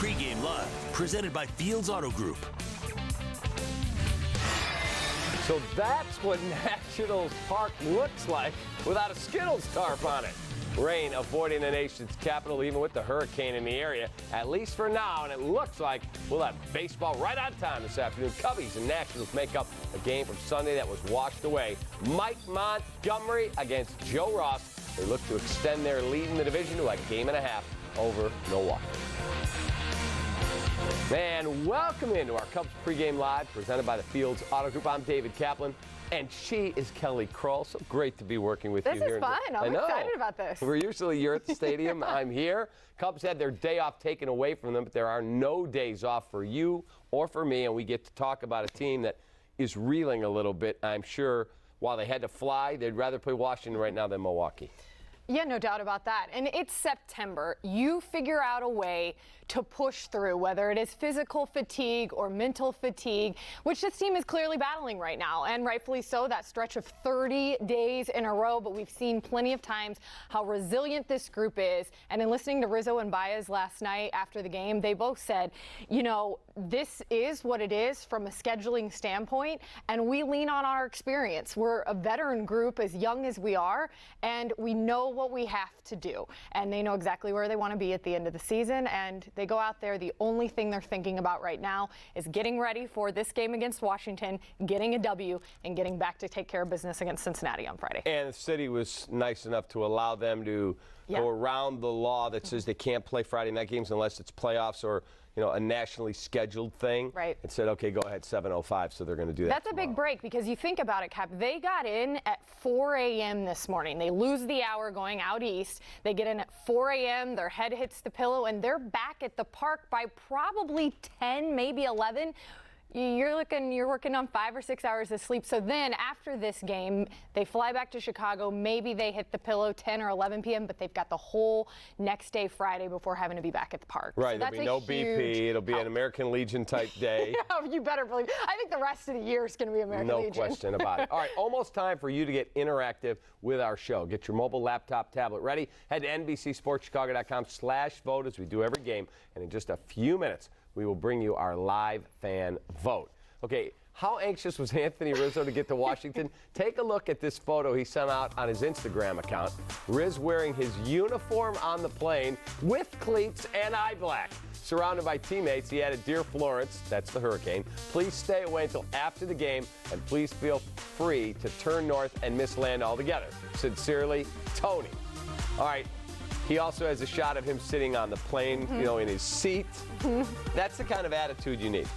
Pregame Live, presented by Fields Auto Group. So that's what Nationals Park looks like without a Skittles tarp on it. Rain avoiding the nation's capital, even with the hurricane in the area, at least for now, and it looks like we'll have baseball right on time this afternoon. Cubbies and Nationals make up a game from Sunday that was washed away. Mike Montgomery against Joe Ross. They look to extend their lead in the division to a game and a half over Milwaukee. And welcome into our Cubs Pregame Live, presented by the Fields Auto Group. I'm David Kaplan. And she is Kelly Kroll. So great to be working with you here. This is fun. I'm excited about this. You're at the stadium. I'm here. Cubs had their day off taken away from them, but there are no days off for you or for me, and we get to talk about a team that is reeling a little bit. I'm sure while they had to fly, they'd rather play Washington right now than Milwaukee. Yeah, no doubt about that. And it's September. You figure out a way to push through, whether it is physical fatigue or mental fatigue, which this team is clearly battling right now, and rightfully so. That stretch of 30 days in a row, but we've seen plenty of times how resilient this group is. And in listening to Rizzo and Baez last night after the game, they both said, you know, this is what it is from a scheduling standpoint, and we lean on our experience. We're a veteran group, as young as we are, and we know what we have to do. And they know exactly where they want to be at the end of the season, and they go out there. The only thing they're thinking about right now is getting ready for this game against Washington, getting a W, and getting back to take care of business against Cincinnati on Friday. And the city was nice enough to allow them to go around the law that says they can't play Friday night games unless it's playoffs or, you know, a nationally scheduled thing. Right. And said, okay, go ahead, 7:05. So they're going to do that. That's a big break, because you think about it, Cap. They got in at 4 a.m. this morning. They lose the hour going out east. They get in at 4 a.m. Their head hits the pillow, and they're back at the park by probably 10, maybe 11. You're working on 5 or 6 hours of sleep. So then after this game, they fly back to Chicago. Maybe they hit the pillow 10 or 11 p.m., but they've got the whole next day, Friday, before having to be back at the park. Right. So There'll be no BP. It'll be an American Legion type day. Yeah, you better believe. I think the rest of the year is going to be American Legion. No question about it. All right, almost time for you to get interactive with our show. Get your mobile, laptop, tablet ready. Head to NBCSportsChicago.com/vote as we do every game. And in just a few minutes, we will bring you our live fan vote. Okay, how anxious was Anthony Rizzo to get to Washington? Take a look at this photo he sent out on his Instagram account. Riz wearing his uniform on the plane with cleats and eye black. Surrounded by teammates, he added, "Dear Florence," that's the hurricane, "please stay away until after the game, and please feel free to turn north and miss land altogether. Sincerely, Tony." All right. He also has a shot of him sitting on the plane, you know, in his seat. That's the kind of attitude you need.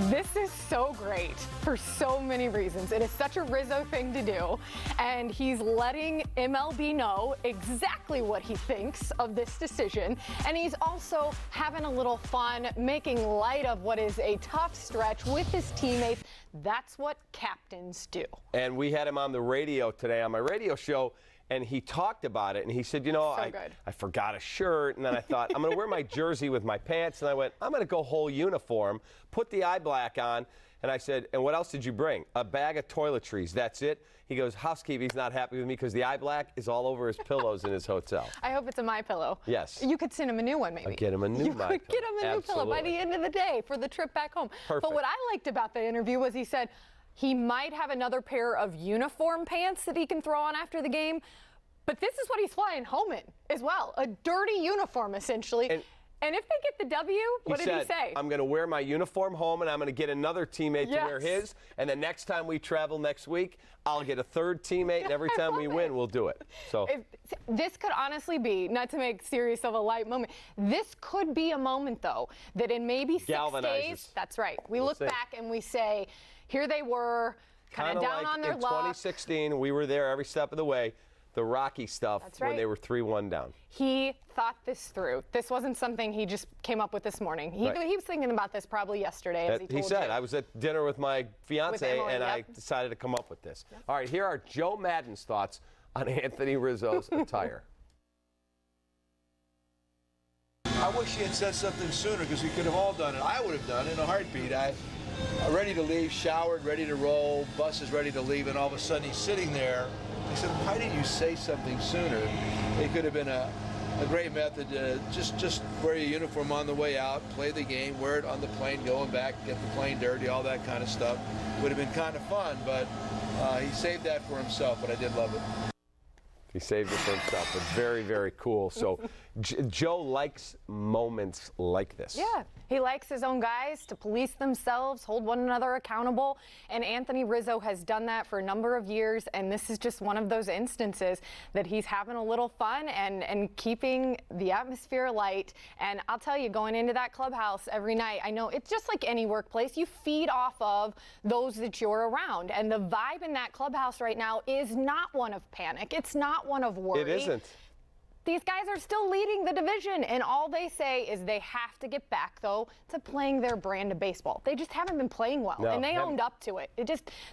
This is so great for so many reasons. It is such a Rizzo thing to do, and he's letting MLB know exactly what he thinks of this decision, and he's also having a little fun, making light of what is a tough stretch with his teammates. That's what captains do. And we had him on the radio today on my radio show, and he talked about it, and he said, you know, I forgot a shirt, and then I thought, I'm going to wear my jersey with my pants, and I went, I'm going to go whole uniform, put the eye black on, and I said, and what else did you bring? A bag of toiletries, that's it? He goes, housekeeping's not happy with me because the eye black is all over his pillows in his hotel. I hope it's a MyPillow. Yes. You could send him a new one, maybe. I'll get him a new MyPillow. You could get him a new pillow by the end of the day for the trip back home. Perfect. But what I liked about the interview was he said he might have another pair of uniform pants that he can throw on after the game, but this is what he's flying home in as well, a dirty uniform, essentially. And if they get the W, what did he say? I'm going to wear my uniform home, and I'm going to get another teammate to wear his. And the next time we travel next week, I'll get a third teammate, and every time we win, we'll do it. So this could honestly be, not to make serious of a light moment, this could be a moment, though, that in maybe 6 days, that's right, we'll look back and we say, here they were, kind of down like on their in luck. 2016, we were there every step of the way. The Rocky stuff when they were 3-1 down. He thought this through. This wasn't something he just came up with this morning. He was thinking about this probably yesterday, as he told you. He said, I was at dinner with my fiance, and I decided to come up with this. Yep. All right, here are Joe Maddon's thoughts on Anthony Rizzo's attire. I wish he had said something sooner, because we could have all done it. I would have done it in a heartbeat. Ready to leave, showered, ready to roll, bus is ready to leave, and all of a sudden he's sitting there. I said, why didn't you say something sooner? It could have been a a great method to just wear your uniform on the way out, play the game, wear it on the plane, going back, get the plane dirty, all that kind of stuff. Would have been kind of fun, but he saved that for himself, but I did love it. He saved it for himself, but very, very cool. So Joe likes moments like this. Yeah, he likes his own guys to police themselves, hold one another accountable, and Anthony Rizzo has done that for a number of years, and this is just one of those instances that he's having a little fun and keeping the atmosphere light. And I'll tell you, going into that clubhouse every night, I know it's just like any workplace. You feed off of those that you're around, and the vibe in that clubhouse right now is not one of panic. It's not one of worry. It isn't. These guys are still leading the division, and all they say is they have to get back, though, to playing their brand of baseball. They just haven't been playing well, and they owned up to it.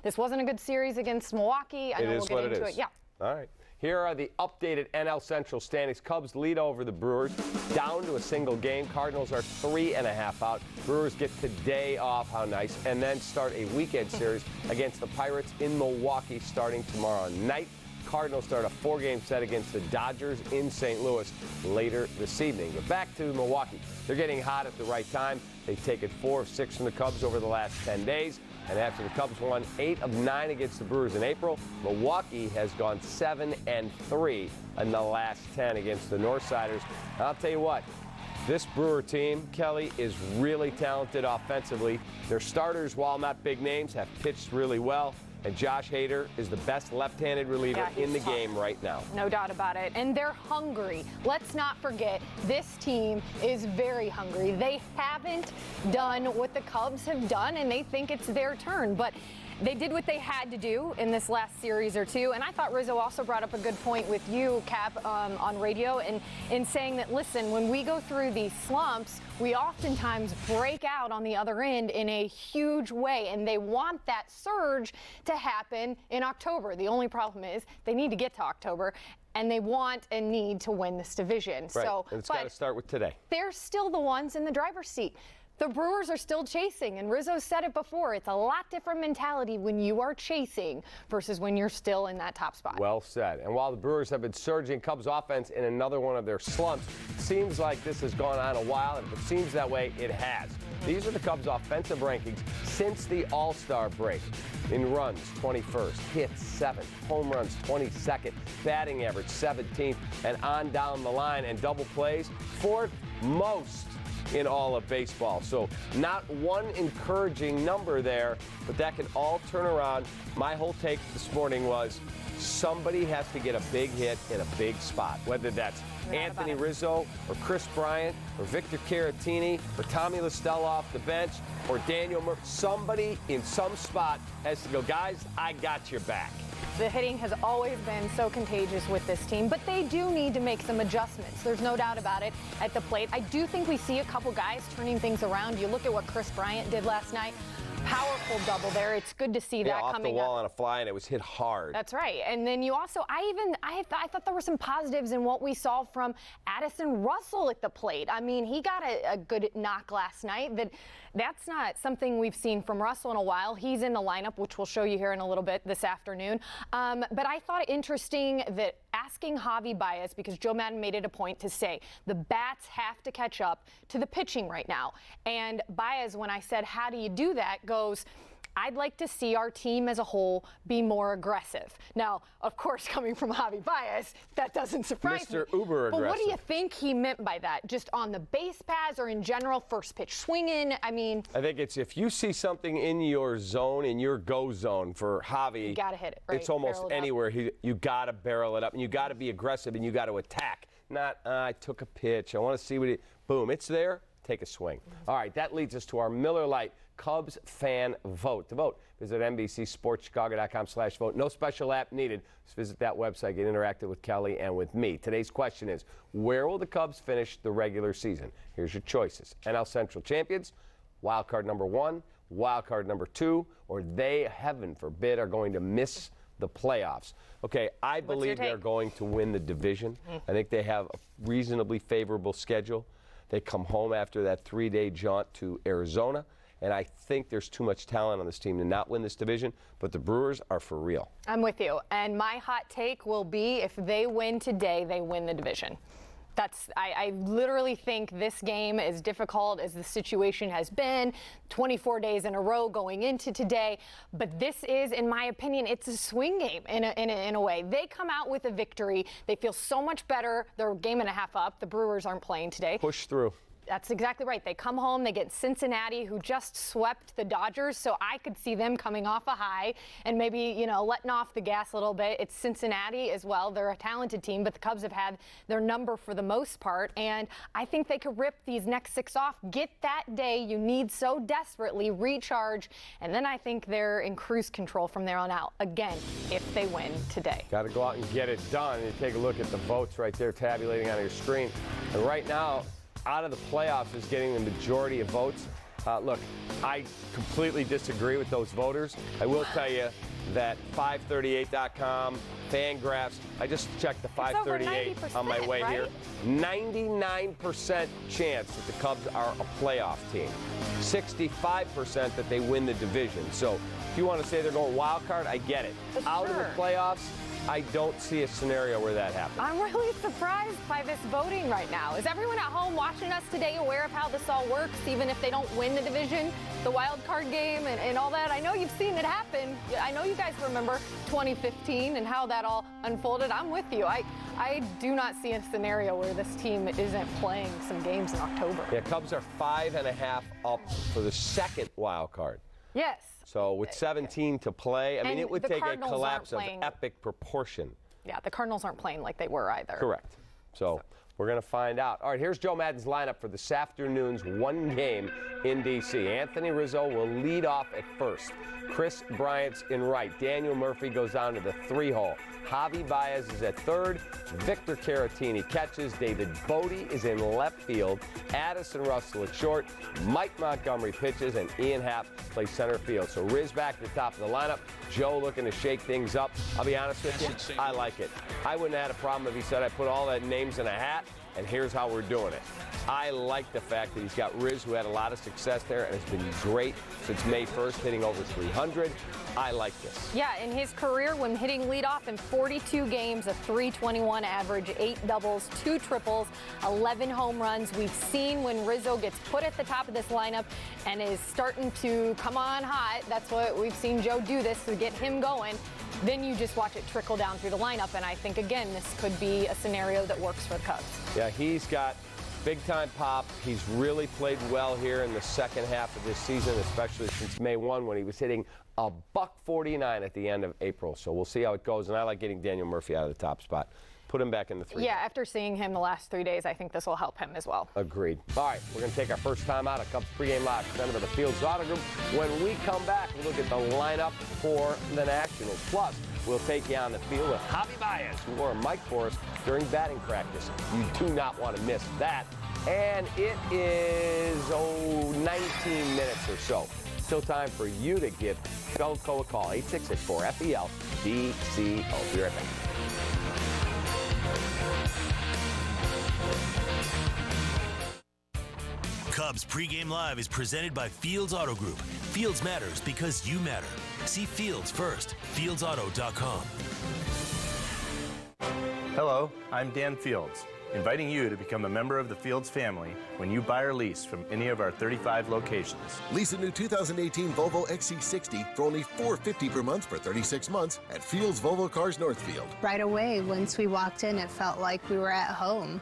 This wasn't a good series against Milwaukee. I know we'll get into it. Yeah. All right. Here are the updated NL Central standings. Cubs lead over the Brewers down to a single game. Cardinals are 3.5 out. Brewers get today off, how nice, and then start a weekend series against the Pirates in Milwaukee starting tomorrow night. Cardinals start a 4-game set against the Dodgers in St. Louis later this evening. But back to Milwaukee. They're getting hot at the right time. They've taken 4 of 6 from the Cubs over the last 10 days. And after the Cubs won 8 of 9 against the Brewers in April, Milwaukee has gone 7-3 in the last 10 against the Northsiders. And I'll tell you what, this Brewer team, Kelly, is really talented offensively. Their starters, while not big names, have pitched really well. And Josh Hader is the best left-handed reliever in the game right now. No doubt about it. And they're hungry. Let's not forget, this team is very hungry. They haven't done what the Cubs have done, and they think it's their turn. But they did what they had to do in this last series or two. And I thought Rizzo also brought up a good point with you, Cap, on radio, in saying that, listen, when we go through these slumps, we oftentimes break out on the other end in a huge way. And they want that surge to happen in October. The only problem is they need to get to October, and they want and need to win this division. Right. So, and it's got to start with today. They're still the ones in the driver's seat. The Brewers are still chasing, and Rizzo said it before. It's a lot different mentality when you are chasing versus when you're still in that top spot. Well said. And while the Brewers have been surging, Cubs offense in another one of their slumps. Seems like this has gone on a while, and if it seems that way, it has. These are the Cubs' offensive rankings since the All-Star break. In runs, 21st, hits, 7th, home runs, 22nd, batting average, 17th, and on down the line, and double plays, 4th most in all of baseball. So not one encouraging number there, but that can all turn around. My whole take this morning was somebody has to get a big hit in a big spot, whether that's Anthony Rizzo or Chris Bryant or Victor Caratini or Tommy La Stella off the bench or Daniel Murphy. Somebody in some spot has to go, guys, I got your back. The hitting has always been so contagious with this team, but they do need to make some adjustments. There's no doubt about it at the plate. I do think we see a couple guys turning things around. You look at what Chris Bryant did last night. Powerful double there. It's good to see that off coming the wall up. on a fly, and it was hit hard. That's right. And then you also, I thought there were some positives in what we saw from Addison Russell at the plate. I mean, he got a good knock last night. That's not something we've seen from Russell in a while. He's in the lineup, which we'll show you here in a little bit this afternoon. But I thought it interesting that asking Javier Baez, because Joe Madden made it a point to say the bats have to catch up to the pitching right now. And Baez, when I said, how do you do that, goes, I'd like to see our team as a whole be more aggressive. Now, of course, coming from Javier Baez, that doesn't surprise me. Mr. Uber aggressive. But what do you think he meant by that? Just on the base paths or in general, first pitch swinging? I mean, I think it's if you see something in your zone, in your go zone for Javi, you got to hit it, right? It's almost anywhere. You got to barrel it up, and you got to be aggressive, and you got to attack. Not, I took a pitch. I want to see what it, boom, it's there. Take a swing. All right, that leads us to our Miller Lite Cubs fan vote. To vote, visit NBCSportsChicago.com/vote. No special app needed. Just visit that website, get interactive with Kelly and with me. Today's question is, where will the Cubs finish the regular season? Here's your choices. NL Central champions, wild card number 1, wild card number 2, or they, heaven forbid, are going to miss the playoffs. Okay, I believe they're going to win the division. I think they have a reasonably favorable schedule. They come home after that 3-day jaunt to Arizona. And I think there's too much talent on this team to not win this division, but the Brewers are for real. I'm with you. And my hot take will be if they win today, they win the division. I literally think this game, as difficult as the situation has been, 24 days in a row going into today, but this is, in my opinion, it's a swing game in a way. They come out with a victory. They feel so much better. They're a game and a half up. The Brewers aren't playing today. Push through. That's exactly right. They come home, they get Cincinnati, who just swept the Dodgers, so I could see them coming off a high and maybe, you know, letting off the gas a little bit. It's Cincinnati as well. They're a talented team, but the Cubs have had their number for the most part, and I think they could rip these next 6 off, get that day you need so desperately, recharge, and then I think they're in cruise control from there on out, again, if they win today. Got to go out and get it done. You take a look at the votes right there tabulating on your screen, and right now, out of the playoffs is getting the majority of votes. Look, I completely disagree with those voters. I will tell you that 538.com, Fangraphs, I just checked the 538 on my way here. 99% chance that the Cubs are a playoff team. 65% that they win the division. So if you want to say they're going wild card, I get it. Out of the playoffs, I don't see a scenario where that happens. I'm really surprised by this voting right now. Is everyone at home watching us today aware of how this all works, even if they don't win the division, the wild card game and all that? I know you've seen it happen. I know you guys remember 2015 and how that all unfolded. I'm with you. I do not see a scenario where this team isn't playing some games in October. Yeah, Cubs are 5.5 up for the second wild card. Yes. So with 17 to play, I mean, it would take a collapse of epic proportion. Yeah, the Cardinals aren't playing like they were either. Correct. So we're going to find out. All right, here's Joe Madden's lineup for this afternoon's one game in D.C. Anthony Rizzo will lead off at first. Chris Bryant's in right. Daniel Murphy goes down to the 3-hole. Javier Baez is at third. Victor Caratini catches. David Bodie is in left field. Addison Russell at short. Mike Montgomery pitches, and Ian Happ plays center field. So Riz back at the top of the lineup. Joe looking to shake things up. I'll be honest with you, I like it. I wouldn't have had a problem if he said I put all that names in a hat, and here's how we're doing it. I like the fact that he's got Riz, who had a lot of success there and has been great since May 1st, hitting over 300. I like this. Yeah, in his career, when hitting leadoff in 42 games, a .321 average, 8 doubles, 2 triples, 11 home runs. We've seen when Rizzo gets put at the top of this lineup and is starting to come on hot. That's what we've seen Joe do this to get him going. Then you just watch it trickle down through the lineup, and I think, again, this could be a scenario that works for the Cubs. Yeah, he's got big-time pop. He's really played well here in the second half of this season, especially since May 1 when he was hitting a $149 at the end of April. So we'll see how it goes, and I like getting Daniel Murphy out of the top spot. Put him back in the 3. Yeah, after seeing him the last 3 days, I think this will help him as well. Agreed. All right, we're going to take our first time out of Cubs Pregame Live, presented by the Fields Auto Group. When we come back, we'll look at the lineup for the Nationals. Plus, we'll take you on the field with Javier Baez, who wore a mic for us during batting practice. You do not want to miss that. And it is, 19 minutes or so. Still time for you to give Felco a call, 866-4FEL-DCO. Be right back. Cubs Pregame Live is presented by Fields Auto Group. Fields matters because you matter. See Fields first. FieldsAuto.com. Hello, I'm Dan Fields, inviting you to become a member of the Fields family when you buy or lease from any of our 35 locations. Lease a new 2018 Volvo XC60 for only $450 per month for 36 months at Fields Volvo Cars Northfield. Right away, once we walked in, it felt like we were at home.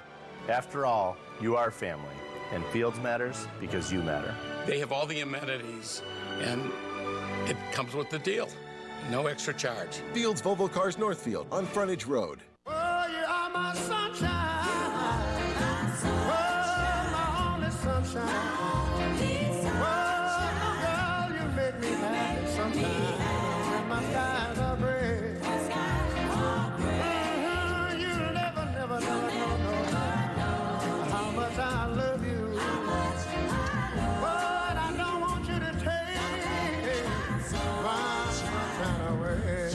After all, you are family, and Fields matters because you matter. They have all the amenities, and it comes with the deal. No extra charge. Fields Volvo Cars Northfield on Frontage Road. Oh, you are my sunshine. Oh, my only sunshine. Oh, girl, you make me happy sometimes. And my skies are gray. You never know how much I love you. But I don't want you to take my sunshine away.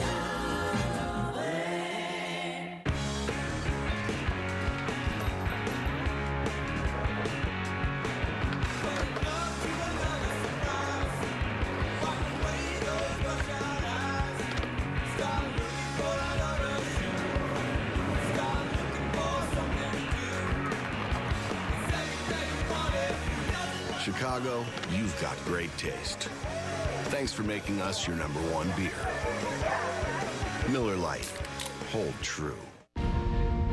Chicago, you've got great taste. Thanks for making us your #1 beer. Miller Lite. Hold true.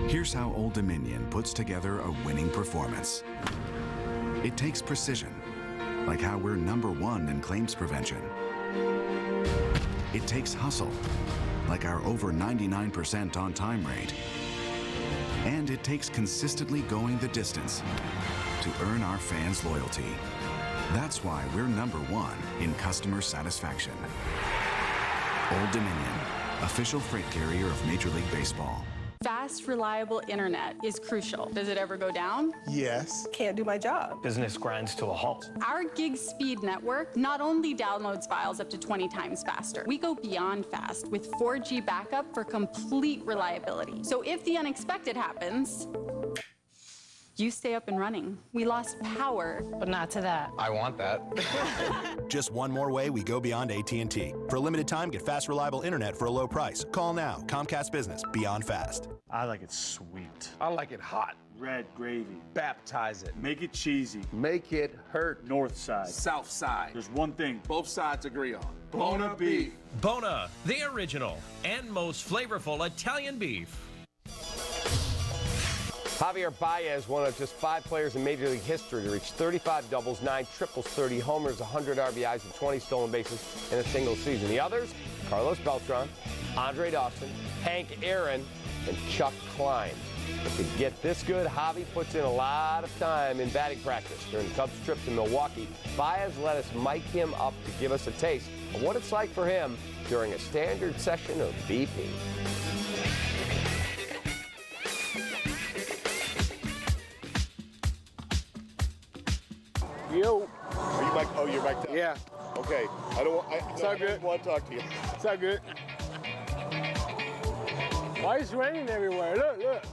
Here's how Old Dominion puts together a winning performance. It takes precision, like how we're #1 in claims prevention. It takes hustle, like our over 99% on-time rate. And it takes consistently going the distance to earn our fans' loyalty. That's why we're #1 in customer satisfaction. Old Dominion, official freight carrier of Major League Baseball. Fast, reliable internet is crucial. Does it ever go down? Yes. Can't do my job. Business grinds to a halt. Our gig speed network not only downloads files up to 20 times faster, we go beyond fast with 4G backup for complete reliability. So if the unexpected happens, you stay up and running. We lost power, but not to that. I want that. Just one more way we go beyond AT&T. For a limited time, get fast, reliable internet for a low price. Call now. Comcast Business. Beyond fast. I like it sweet. I like it hot. Red gravy. Baptize it. Make it cheesy. Make it hurt. North side. South side. There's one thing both sides agree on. Bona beef. Bona, the original and most flavorful Italian beef. Javier Baez, one of just 5 players in Major League history to reach 35 doubles, 9 triples, 30 homers, 100 RBIs, and 20 stolen bases in a single season. The others, Carlos Beltran, Andre Dawson, Hank Aaron, and Chuck Klein. But to get this good, Javi puts in a lot of time in batting practice. During the Cubs' trip to Milwaukee, Baez let us mic him up to give us a taste of what it's like for him during a standard session of BP. Yo. Are you back? Oh, you're back. Yeah. Okay. I don't want. It's all good. I want to talk to you. It's all good. Why is it raining everywhere? Look.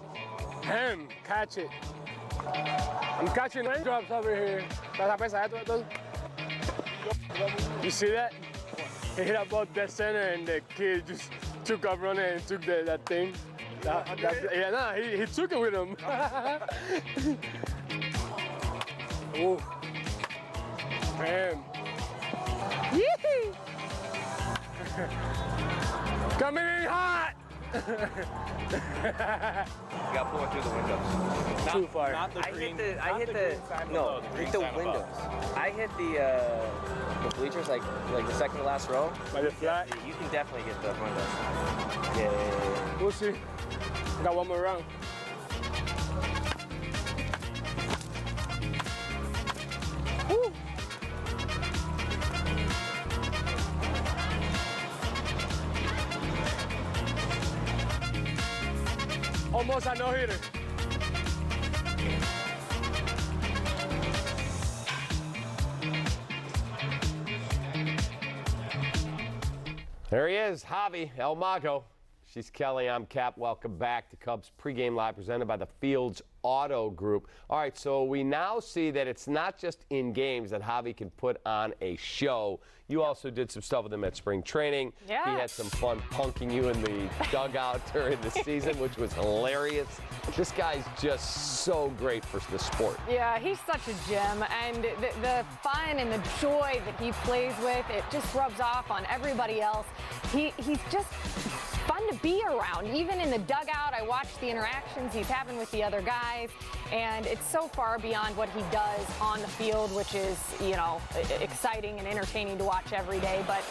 Catch it. I'm catching raindrops over here. You see that? He hit up both dead center, and the kid just took off running and took that thing. He took it with him. Ooh. Man. Yee! Coming in hot! You got pulling through the windows. Too far. Not the green. I hit the windows. I hit the bleachers like the second to last row. By the flat? You can definitely get the windows. Yeah. We'll see. Got one more round. Woo! Almost a no-hitter. There he is, Javi El Mago. She's Kelly, I'm Cap. Welcome back to Cubs Pregame Live, presented by the Fields Auto Group. All right, so we now see that it's not just in games that Javi can put on a show. You also did some stuff with him at spring training. Yeah. He had some fun punking you in the dugout during the season, which was hilarious. This guy's just so great for the sport. Yeah, he's such a gem, and the fun and the joy that he plays with, it just rubs off on everybody else. He's just fun to be around. Even in the dugout, I watch the interactions he's having with the other guys, and it's so far beyond what he does on the field, which is, exciting and entertaining to watch every day. But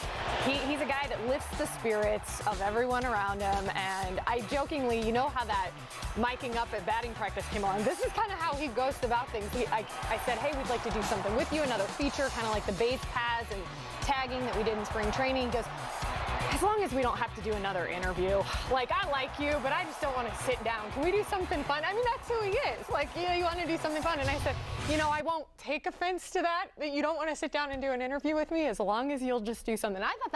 he's a guy that lifts the spirits of everyone around him, and I jokingly, how that miking up at batting practice came on. This is kind of how he goes about things. I said, hey, we'd like to do something with you, another feature, kind of like the base paths and tagging that we did in spring training. He goes, as long as we don't have to do another interview. Like, I like you, but I just don't want to sit down. Can we do something fun? I mean, that's who he is. Like, you want to do something fun? And I said, I won't take offense to that you don't want to sit down and do an interview with me, as long as you'll just do something. I thought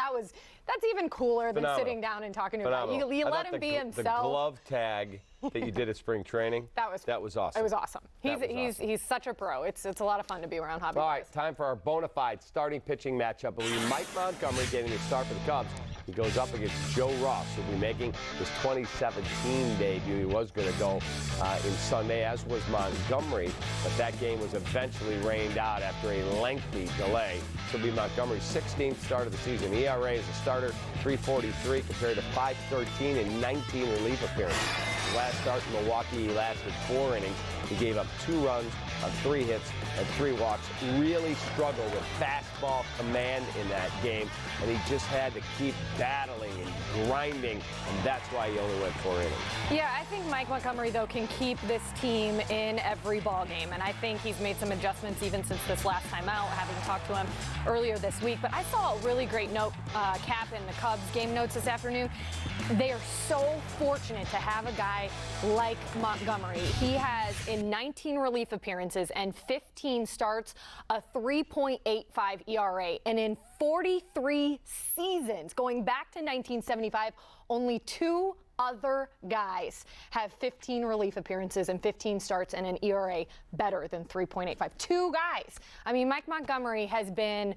that's even cooler than sitting down and talking to him. You let him be himself. The glove tag that you did at spring training? That was awesome. It was awesome. He's such a pro. It's a lot of fun to be around Javier. All right, time for our bona fide starting pitching matchup. It'll be Mike Montgomery getting the start for the Cubs. He goes up against Joe Ross, who'll be making his 2017 debut. He was going to go in Sunday, as was Montgomery, but that game was eventually rained out after a lengthy delay. This will be Montgomery's 16th start of the season. ERA as a starter, 3.43 compared to 5.13 in 19 relief appearances. His last start in Milwaukee, he lasted 4 innings. He gave up 2 runs on 3 hits and 3 walks. Really struggled with fastball command in that game, and he just had to keep battling and grinding, and that's why he only went 4 innings. Yeah, I think Mike Montgomery, though, can keep this team in every ball game, and I think he's made some adjustments even since this last time out, having talked to him earlier this week. But I saw a really great note, Cap, in the Cubs game notes this afternoon. They are so fortunate to have a guy like Montgomery. He has, in 19 relief appearances and 15 starts, a 3.85 ERA. And in 43 seasons, going back to 1975, only 2 other guys have 15 relief appearances and 15 starts and an ERA better than 3.85. 2 guys. I mean, Mike Montgomery has been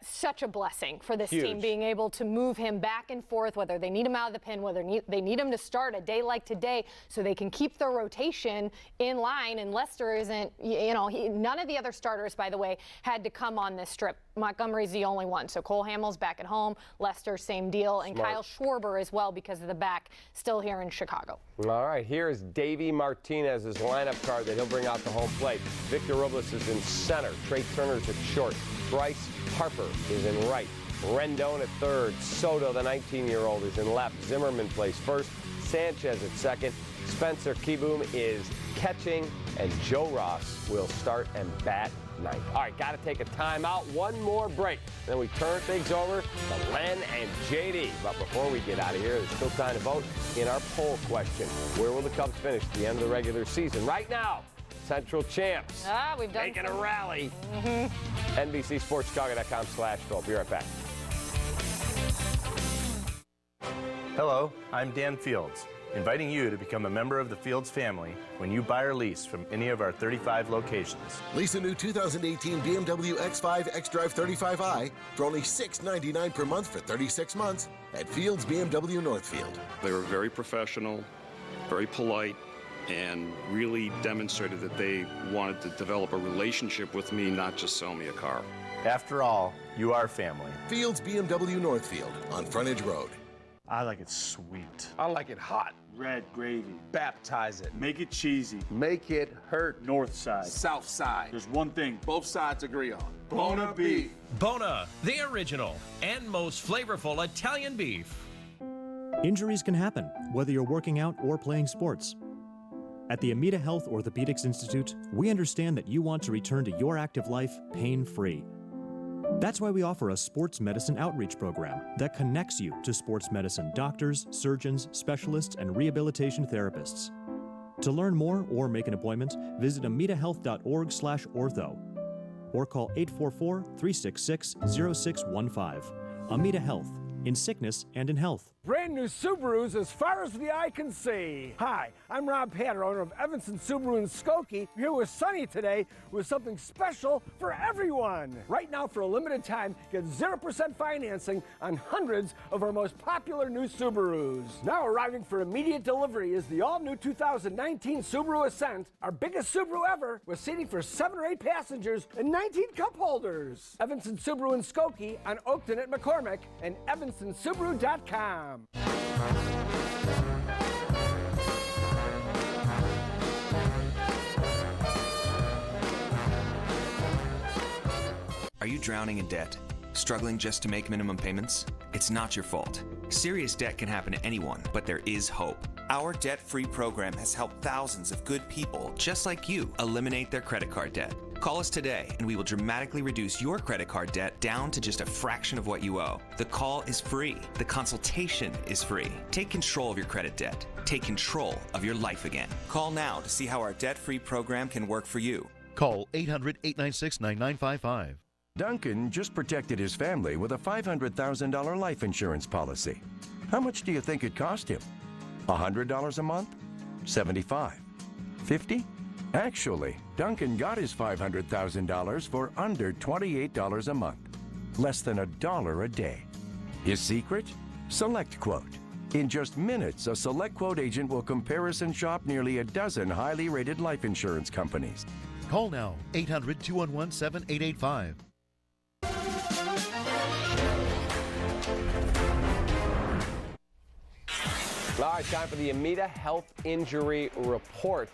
such a blessing for this team, being able to move him back and forth, whether they need him out of the pen, whether they need him to start a day like today so they can keep their rotation in line. And Lester isn't, none of the other starters, by the way, had to come on this trip. Montgomery's the only one. So Cole Hamels back at home, Lester, same deal, and Kyle Schwarber as well because of the back, still here in Chicago. All right, here is Davey Martinez's lineup card that he'll bring out to home plate. Victor Robles is in center. Trey Turner's at short. Bryce Harper is in right. Rendon at third. Soto, the 19-year-old, is in left. Zimmerman plays first. Sanchez at second. Spencer Kieboom is catching. And Joe Ross will start and bat ninth. All right, got to take a timeout. One more break. Then we turn things over to Len and JD. But before we get out of here, there's still time to vote in our poll question. Where will the Cubs finish at the end of the regular season? Right now, Central champs. We've done making a rally. NBCSportsChicago.com/vote. Be right back. Hello, I'm Dan Fields, inviting you to become a member of the Fields family when you buy or lease from any of our 35 locations. Lease a new 2018 BMW X5 xDrive 35i for only $699 per month for 36 months at Fields BMW Northfield. They were very professional, very polite, and really demonstrated that they wanted to develop a relationship with me, not just sell me a car. After all, you are family. Fields BMW Northfield on Frontage Road. I like it sweet. I like it hot. Red gravy. Baptize it. Make it cheesy. Make it hurt. North side. South side. There's one thing both sides agree on. Bona beef. Bona, the original and most flavorful Italian beef. Injuries can happen, whether you're working out or playing sports. At the Amita Health Orthopedics Institute, we understand that you want to return to your active life pain-free. That's why we offer a sports medicine outreach program that connects you to sports medicine doctors, surgeons, specialists, and rehabilitation therapists. To learn more or make an appointment, visit amitahealth.org/ortho or call 844-366-0615. Amita Health, in sickness and in health. Brand new Subarus as far as the eye can see. Hi, I'm Rob Hatter, owner of Evanston Subaru in Skokie. Here with Sunny today with something special for everyone. Right now, for a limited time, get 0% financing on hundreds of our most popular new Subarus. Now arriving for immediate delivery is the all-new 2019 Subaru Ascent, our biggest Subaru ever, with seating for 7 or 8 passengers and 19 cup holders. Evanston Subaru in Skokie on Oakton at McCormick and EvanstonSubaru.com. Are you drowning in debt? Struggling just to make minimum payments? It's not your fault. Serious debt can happen to anyone, but there is hope. Our debt-free program has helped thousands of good people just like you eliminate their credit card debt. Call us today and we will dramatically reduce your credit card debt down to just a fraction of what you owe. The call is free. The consultation is free. Take control of your credit debt. Take control of your life again. Call now to see how our debt-free program can work for you. Call 800-896-9955. Duncan just protected his family with a $500,000 life insurance policy. How much do you think it cost him? $100 a month? 75? 50? Actually, Duncan got his $500,000 for under $28 a month. Less than $1 a day. His secret? SelectQuote. In just minutes, a SelectQuote agent will comparison shop nearly a dozen highly rated life insurance companies. Call now, 800-211-7885. All right, time for the Amita Health Injury Report.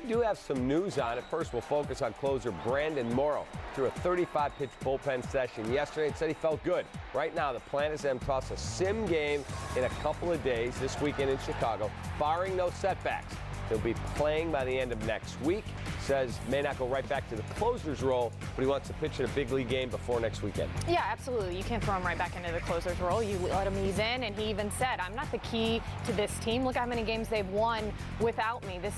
We do have some news on it. First, we'll focus on closer Brandon Morrow. Threw a 35-pitch bullpen session yesterday and said he felt good. Right now, the plan is to toss a sim game in a couple of days this weekend in Chicago, barring no setbacks. He'll be playing by the end of next week. Says may not go right back to the closer's role, but he wants to pitch in a big league game before next weekend. Yeah, absolutely. You can't throw him right back into the closer's role. You let him ease in, and he even said, I'm not the key to this team. Look how many games they've won without me. This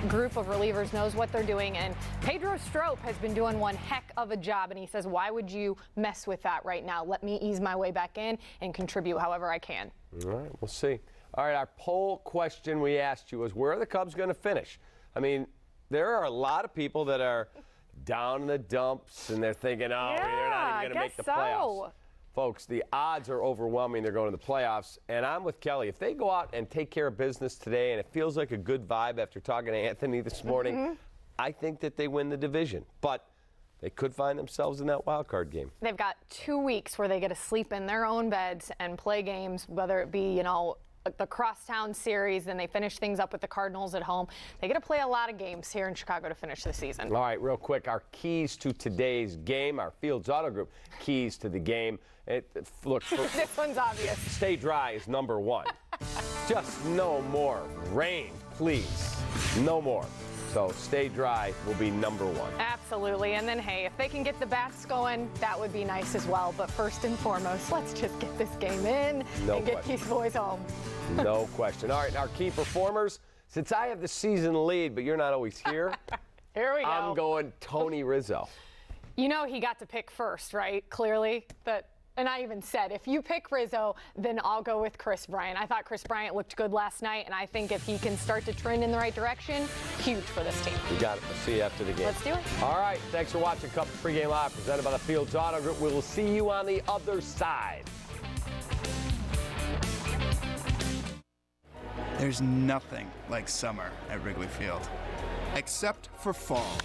group of relievers knows what they're doing, and Pedro Strop has been doing one heck of a job, and he says, why would you mess with that right now? Let me ease my way back in and contribute however I can. All right, we'll see. All right, our poll question we asked you was, where are the Cubs going to finish? I mean, there are a lot of people that are down in the dumps, and they're thinking, oh, they're not even going to make the playoffs. Folks, the odds are overwhelming they're going to the playoffs, and I'm with Kelly. If they go out and take care of business today, and it feels like a good vibe after talking to Anthony this morning, I think that they win the division. But they could find themselves in that wild card game. They've got 2 weeks where they get to sleep in their own beds and play games, whether it be, the crosstown series, then they finish things up with the Cardinals at home. They get to play a lot of games here in Chicago to finish the season. All right, real quick, our keys to today's game, our Fields Auto Group keys to the game. Look, this one's obvious. Stay dry is number one. Just no more rain, please. No more. So stay dry will be number one. Absolutely. And then, hey, if they can get the bats going, that would be nice as well. But first and foremost, let's just get this game in and get these boys home. No question. All right, our key performers. Since I have the season lead, but you're not always here, here we go. I'm going Tony Rizzo. He got to pick first, right? Clearly. And I even said, if you pick Rizzo, then I'll go with Chris Bryant. I thought Chris Bryant looked good last night, and I think if he can start to trend in the right direction, huge for this team. You got it. We'll see you after the game. Let's do it. All right. Thanks for watching Cubs Pregame Live, presented by the Fields Auto Group. We will see you on the other side. There's nothing like summer at Wrigley Field, except for fall.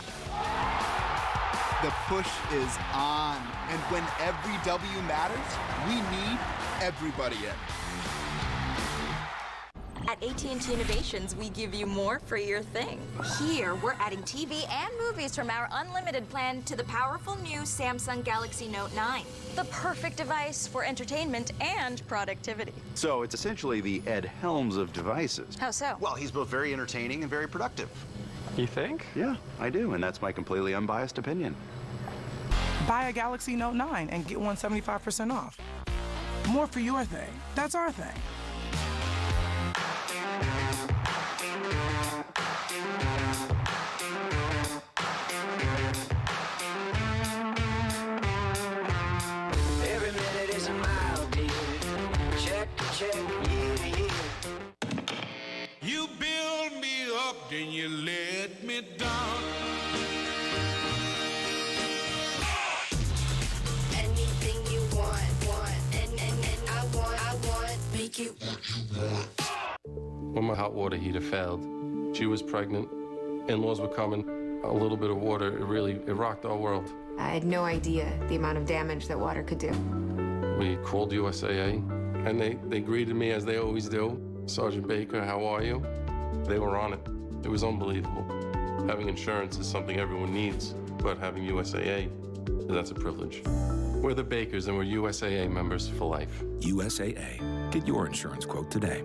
The push is on, and when every W matters, we need everybody in. At AT&T Innovations, we give you more for your thing. Here, we're adding TV and movies from our unlimited plan to the powerful new Samsung Galaxy Note 9. The perfect device for entertainment and productivity. So it's essentially the Ed Helms of devices. How so? Well, he's both very entertaining and very productive. You think? Yeah, I do, and that's my completely unbiased opinion. Buy a Galaxy Note 9 and get one 75% off. More for your thing. That's our thing. Every minute is a mile, dear. Check to check, year to year. You build me up, then you let me down. Anything you want, and I want, make it what you want. When my hot water heater failed, she was pregnant, in-laws were coming, a little bit of water, it rocked our world. I had no idea the amount of damage that water could do. We called USAA, and they greeted me as they always do. Sergeant Baker, how are you? They were on it. It was unbelievable. Having insurance is something everyone needs, but having USAA, that's a privilege. We're the Bakers, and we're USAA members for life. USAA. Get your insurance quote today.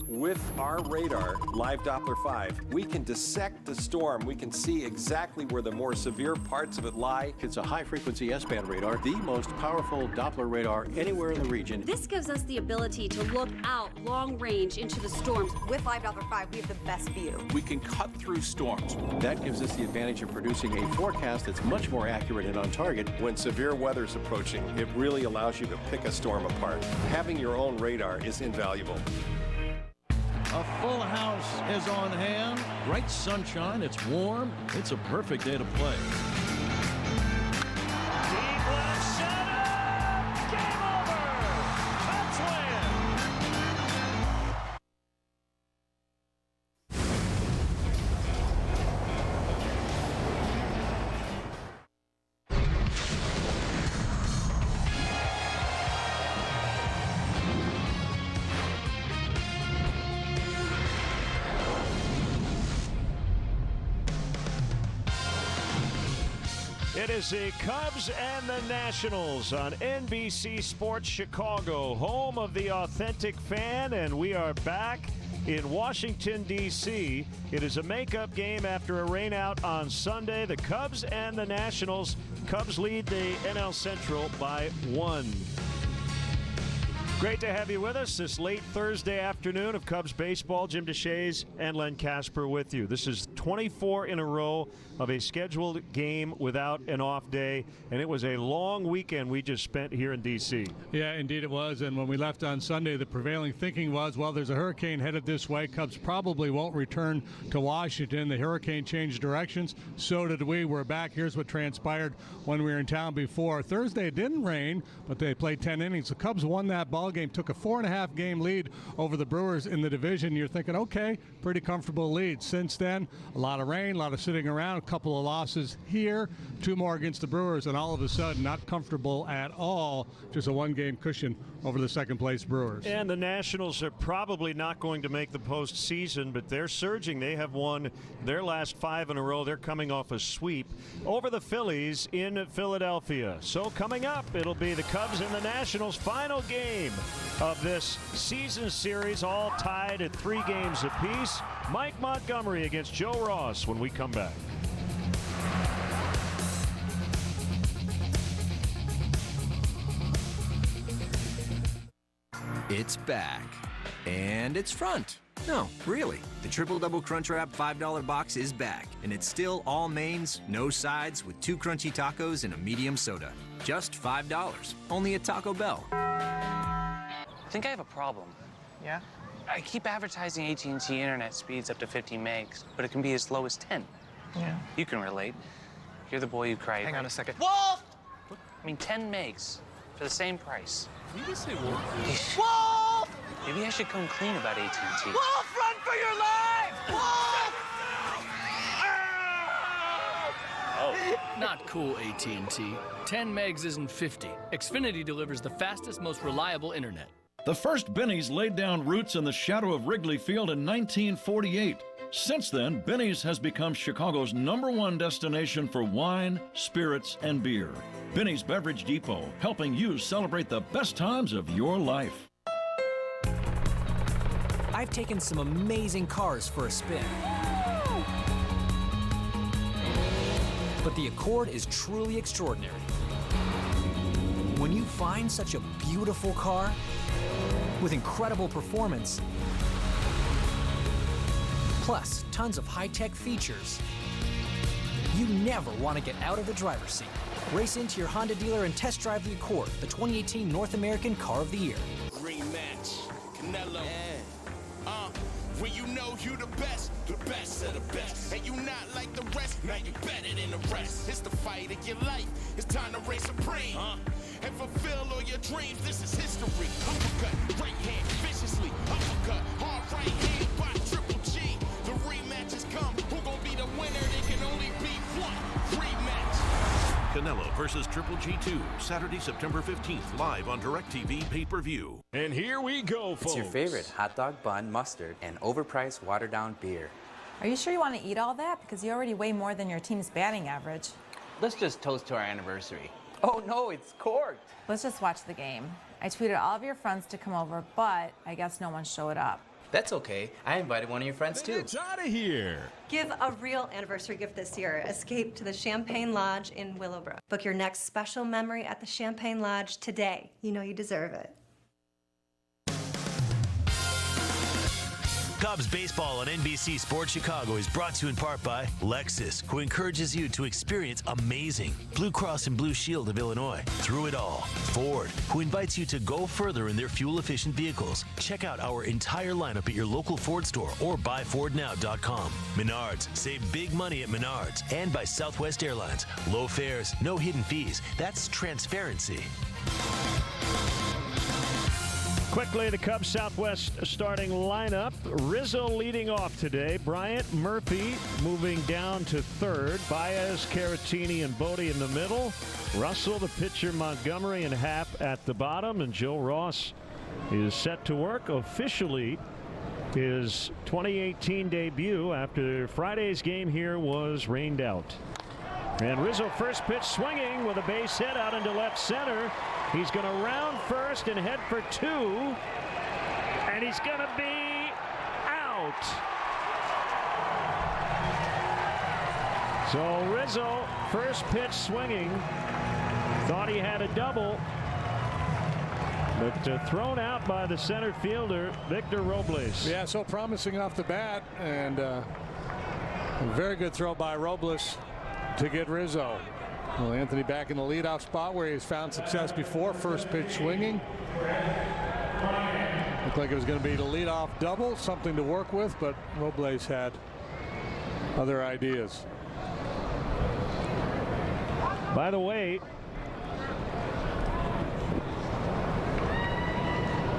With our radar, Live Doppler 5, we can dissect the storm. We can see exactly where the more severe parts of it lie. It's a high-frequency S-band radar, the most powerful Doppler radar anywhere in the region. This gives us the ability to look out long range into the storms. With Live Doppler 5, we have the best view. We can cut through storms. That gives us the advantage of producing a forecast that's much more accurate and on target. When severe weather's approaching, it really allows you to pick a storm apart. Having your own radar is invaluable. A full house is on hand. Bright sunshine. It's warm. It's a perfect day to play. Deep left center. Game over. Cubs win. It is the Cubs and the Nationals on NBC Sports Chicago, home of the authentic fan, and we are back in Washington, D.C. It is a makeup game after a rainout on Sunday. The Cubs and the Nationals. Cubs lead the NL Central by 1. Great to have you with us this late Thursday afternoon of Cubs baseball. Jim DeShays and Len Casper with you. This is 24 in a row of a scheduled game without an off day, and it was a long weekend we just spent here in D.C. Yeah, indeed it was, and when we left on Sunday, the prevailing thinking was, well, there's a hurricane headed this way. Cubs probably won't return to Washington. The hurricane changed directions. So did we. We're back. Here's what transpired when we were in town before. Thursday it didn't rain, but they played 10 innings. The Cubs won that ball game, took a 4.5 game lead over the Brewers in the division. You're thinking, okay, pretty comfortable lead. Since then, a lot of rain, a lot of sitting around, a couple of losses here, 2 more against the Brewers, and all of a sudden, not comfortable at all. Just a 1-game cushion over the second-place Brewers. And the Nationals are probably not going to make the postseason, but they're surging. They have won their last 5 in a row. They're coming off a sweep over the Phillies in Philadelphia. So coming up, it'll be the Cubs and the Nationals' final game of this season series, all tied at 3 games apiece. Mike Montgomery against Joe Ross when we come back. It's back. And it's front. No, really. The Triple Double Crunchwrap $5 box is back. And it's still all mains, no sides, with 2 crunchy tacos and a medium soda. Just $5. Only at Taco Bell. I think I have a problem. Yeah? I keep advertising AT&T internet speeds up to 50 megs, but it can be as low as 10. Yeah. You can relate. You're the boy who cried. Hang on a second. Wolf! I mean, 10 megs for the same price. Did you just say Wolf? Wolf! Maybe I should come clean about AT&T. Wolf, run for your life! Wolf! Oh. Not cool, AT&T. 10 megs isn't 50. Xfinity delivers the fastest, most reliable internet. The first Benny's laid down roots in the shadow of Wrigley Field in 1948. Since then, Benny's has become Chicago's #1 destination for wine, spirits, and beer. Benny's Beverage Depot, helping you celebrate the best times of your life. I've taken some amazing cars for a spin. But the Accord is truly extraordinary. When you find such a beautiful car with incredible performance, plus tons of high-tech features, you never want to get out of the driver's seat. Race into your Honda dealer and test drive the Accord, the 2018 North American Car of the Year. Rematch, Canelo. When you know you the best of the best. And you not like the rest, now you better than the rest. It's the fight of your life, it's time to reign supreme. And fulfill all your dreams, this is history. Uppercut, right hand, viciously. Uppercut, hard right hand by Triple G. The rematch has come, who gon' be the winner? There can only be one rematch. Canelo versus Triple G2, Saturday, September 15th, live on DirecTV pay-per-view. And here we go, folks. It's your favorite hot dog bun, mustard, and overpriced watered-down beer. Are you sure you want to eat all that? Because you already weigh more than your team's batting average. Let's just toast to our anniversary. Oh no, it's corked. Let's just watch the game. I tweeted all of your friends to come over, but I guess no one showed up. That's okay. I invited one of your friends too. It's out of here. Give a real anniversary gift this year. Escape to the Champagne Lodge in Willowbrook. Book your next special memory at the Champagne Lodge today. You know you deserve it. Cubs baseball on NBC Sports Chicago is brought to you in part by Lexus, who encourages you to experience amazing. Blue Cross and Blue Shield of Illinois, through it all. Ford, who invites you to go further in their fuel-efficient vehicles. Check out our entire lineup at your local Ford store or buyfordnow.com. Menards, save big money at Menards. And by Southwest Airlines, low fares, no hidden fees. That's transparency. Quickly, the Cubs Southwest starting lineup. Rizzo leading off today. Bryant, Murphy moving down to third. Baez, Caratini, and Bodie in the middle. Russell, the pitcher, Montgomery, and Happ at the bottom. And Joe Ross is set to work officially his 2018 debut after Friday's game here was rained out. And Rizzo first pitch swinging with a base hit out into left center. He's going to round first and head for two. And he's going to be out. So Rizzo, first pitch swinging. Thought he had a double. But thrown out by the center fielder, Victor Robles. Yeah, so promising off the bat. And a very good throw by Robles to get Rizzo. Well, Anthony back in the leadoff spot where he's found success before. First pitch swinging. Looked like it was going to be the leadoff double, something to work with, but Robles had other ideas. By the way,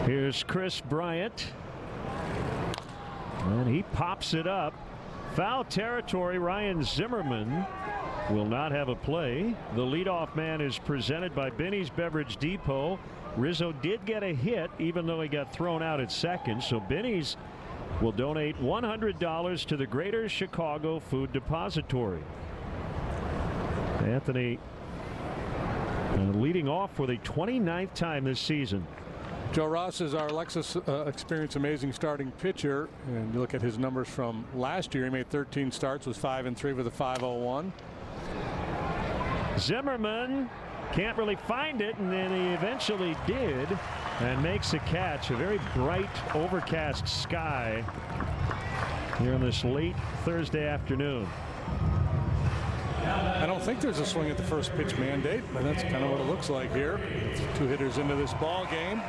here's Chris Bryant. And he pops it up. Foul territory. Ryan Zimmerman will not have a play. The leadoff man is presented by Benny's Beverage Depot. Rizzo did get a hit even though he got thrown out at second. So Benny's will donate $100 to the Greater Chicago Food Depository. Anthony leading off for the 29th time this season. Joe Ross is our Lexus Experience Amazing starting pitcher. And you look at his numbers from last year. He made 13 starts, was 5-3 with a 5.01. Zimmerman can't really find it, and then he eventually did and makes a catch. A very bright overcast sky here on this late Thursday afternoon. I don't think there's a swing at the first pitch mandate, but that's kind of what it looks like here. Two hitters into this ball game.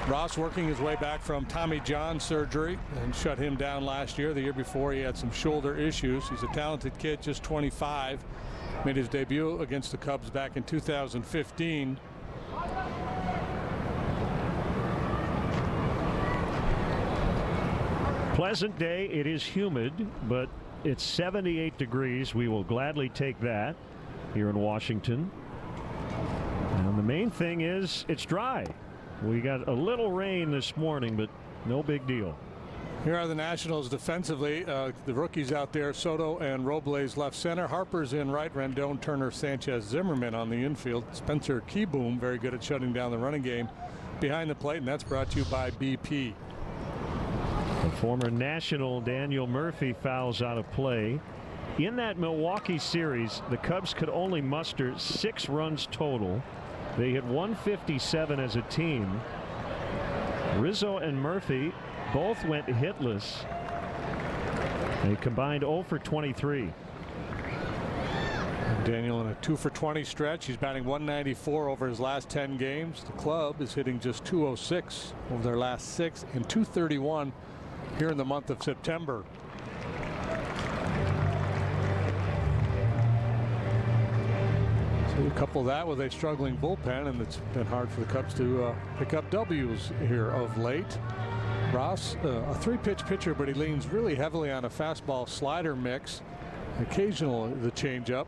Ross working his way back from Tommy John surgery and shut him down last year. The year before he had some shoulder issues. He's a talented kid, just 25. Made his debut against the Cubs back in 2015. Pleasant day. It is humid, but it's 78 degrees. We will gladly take that here in Washington. And the main thing is it's dry. We got a little rain this morning, but no big deal. Here are the Nationals defensively. The rookies out there, Soto and Robles left center. Harper's in right. Rendon, Turner, Sanchez, Zimmerman on the infield. Spencer Keyboom, very good at shutting down the running game behind the plate, and that's brought to you by BP. The former National Daniel Murphy fouls out of play. In that Milwaukee series, the Cubs could only muster 6 runs total. They hit 157 as a team. Rizzo and Murphy both went hitless. They combined 0 for 23. Daniel in a 2 for 20 stretch. He's batting 194 over his last 10 games. The club is hitting just 206 over their last 6 and 231 here in the month of September. You couple that with a struggling bullpen, and it's been hard for the Cubs to pick up W's here of late. Ross, a 3-pitch pitcher, but he leans really heavily on a fastball slider mix. Occasional the changeup.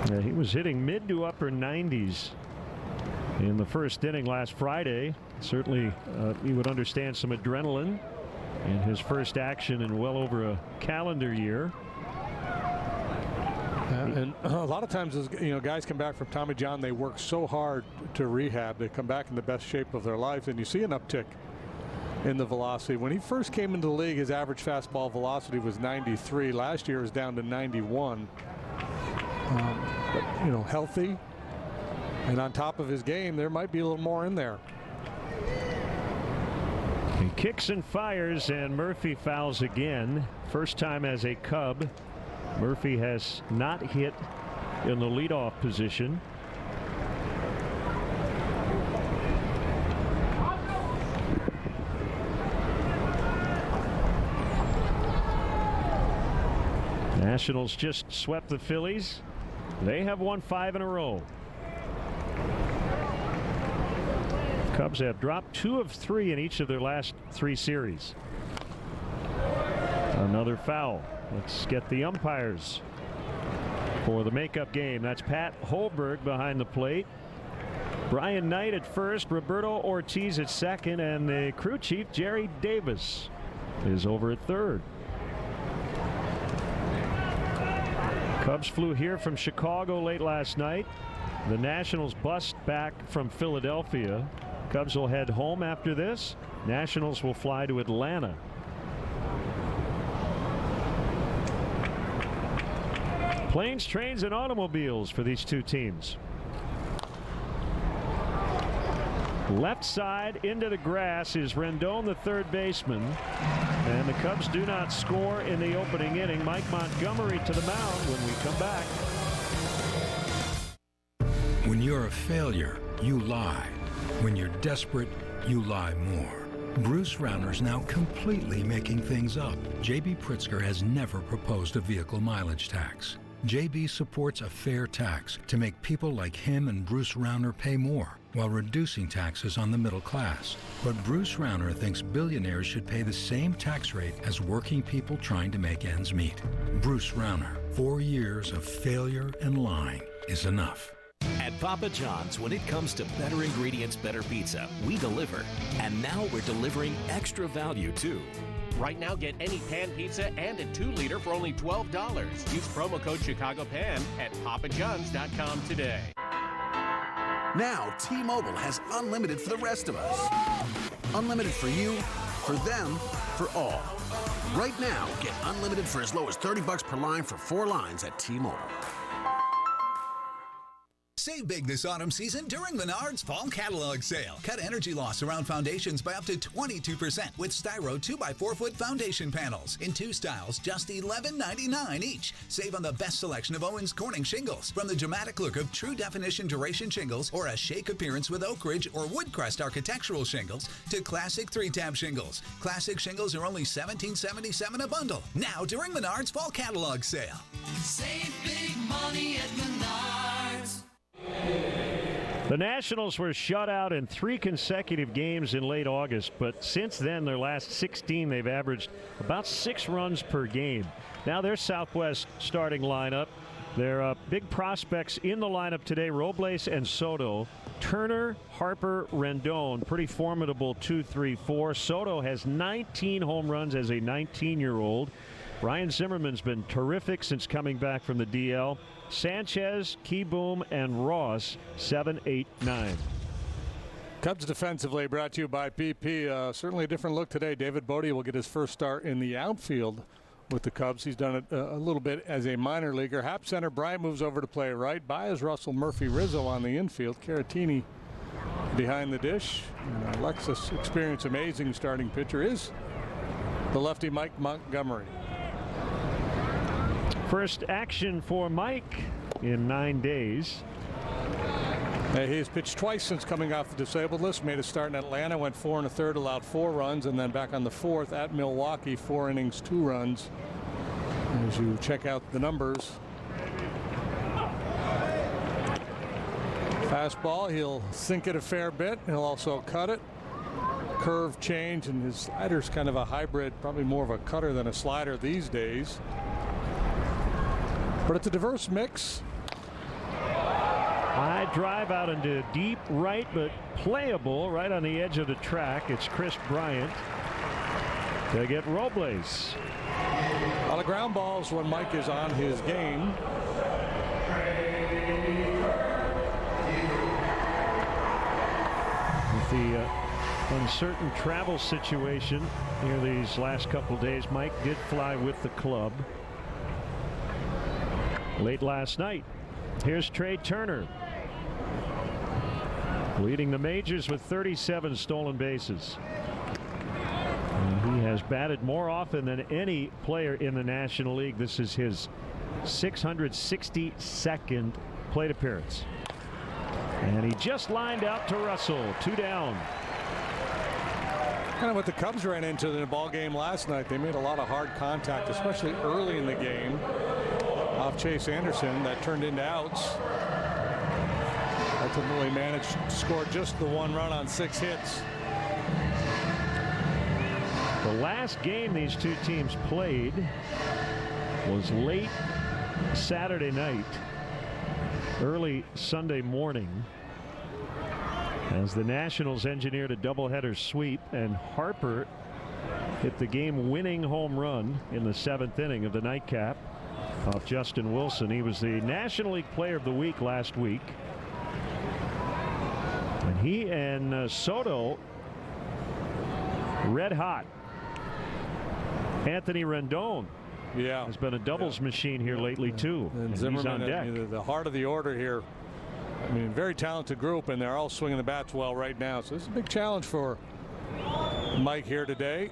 Yeah, he was hitting mid to upper 90s in the first inning last Friday. Certainly he would understand some adrenaline in his first action in well over a calendar year. And a lot of times, as guys come back from Tommy John, they work so hard to rehab. They come back in the best shape of their life, and you see an uptick in the velocity. When he first came into the league, his average fastball velocity was 93. Last year it was down to 91. But healthy, And on top of his game, there might be a little more in there. He kicks and fires, and Murphy fouls again. First time as a Cub. Murphy has not hit in the leadoff position. Nationals just swept the Phillies. They have won 5 in a row. Cubs have dropped 2 of 3 in each of their last 3 series. Another foul. Let's get the umpires for the makeup game. That's Pat Holberg behind the plate. Brian Knight at first, Roberto Ortiz at second, and the crew chief Jerry Davis is over at third. Cubs flew here from Chicago late last night. The Nationals bust back from Philadelphia. Cubs will head home after this. Nationals will fly to Atlanta. Planes, trains, and automobiles for these two teams. Left side into the grass is Rendon, the third baseman. And the Cubs do not score in the opening inning. Mike Montgomery to the mound when we come back. When you're a failure, you lie. When you're desperate, you lie more. Bruce Rauner's now completely making things up. J.B. Pritzker has never proposed a vehicle mileage tax. JB supports a fair tax to make people like him and Bruce Rauner pay more while reducing taxes on the middle class. But Bruce Rauner thinks billionaires should pay the same tax rate as working people trying to make ends meet. Bruce Rauner, 4 years of failure and lying is enough. At Papa John's, when it comes to better ingredients, better pizza, we deliver. And now we're delivering extra value too. Right now, get any pan pizza and a 2-liter for only $12. Use promo code ChicagoPan at papajohns.com today. Now, T-Mobile has unlimited for the rest of us. Unlimited for you, for them, for all. Right now, get unlimited for as low as $30 per line for 4 lines at T-Mobile. Save big this autumn season during Menards Fall Catalog Sale. Cut energy loss around foundations by up to 22% with Styro 2x4-foot foundation panels. In 2 styles, just $11.99 each. Save on the best selection of Owens Corning shingles. From the dramatic look of True Definition Duration shingles or a shake appearance with Oak Ridge or Woodcrest architectural shingles to classic 3-tab shingles. Classic shingles are only $17.77 a bundle. Now during Menards Fall Catalog Sale. Save big money at Menards. The Nationals were shut out in 3 consecutive games in late August, but since then, their last 16, they've averaged about 6 runs per game. Now their Southwest starting lineup, their big prospects in the lineup today, Robles and Soto. Turner, Harper, Rendon, pretty formidable 2-3-4. Soto has 19 home runs as a 19-year-old. Ryan Zimmerman's been terrific since coming back from the DL. Sanchez, Keyboom, and Ross, 7, 8, 9. Cubs defensively brought to you by PP. Certainly a different look today. David Bodie will get his first start in the outfield with the Cubs. He's done it a little bit as a minor leaguer. Hap center, Bryant moves over to play right. Baez, Russell, Murphy, Rizzo on the infield. Caratini behind the dish. And Alexis' experience amazing starting pitcher is the lefty Mike Montgomery. First action for Mike in 9 days. He has pitched twice since coming off the disabled list. Made a start in Atlanta, went 4 1/3, allowed 4 runs, and then back on the 4th at Milwaukee, 4 innings, 2 runs. As you check out the numbers. Fastball, he'll sink it a fair bit. He'll also cut it. Curve change, and his slider's kind of a hybrid, probably more of a cutter than a slider these days. But it's a diverse mix. High drive out into deep right, but playable right on the edge of the track. It's Chris Bryant to get Robles. A lot of ground balls when Mike is on his game. With the uncertain travel situation here these last couple days, Mike did fly with the club late last night. Here's Trey Turner. leading the majors with 37 stolen bases. And he has batted more often than any player in the National League. This is his 662nd plate appearance. And he just lined out to Russell. 2 down. Kind of what the Cubs ran into in the ball game last night. They made a lot of hard contact, especially early in the game, off Chase Anderson. That turned into outs. Ultimately managed to score just the 1 run on 6 hits. The last game these two teams played was late Saturday night, early Sunday morning, as the Nationals engineered a doubleheader sweep, and Harper hit the game-winning home run in the 7th inning of the nightcap off Justin Wilson. He was the National League Player of the Week last week. And he and Soto red hot. Anthony Rendon has been a doubles machine here lately too. And he's Zimmerman on deck. The heart of the order here. I mean, very talented group, and they're all swinging the bats well right now. So this is a big challenge for Mike here today.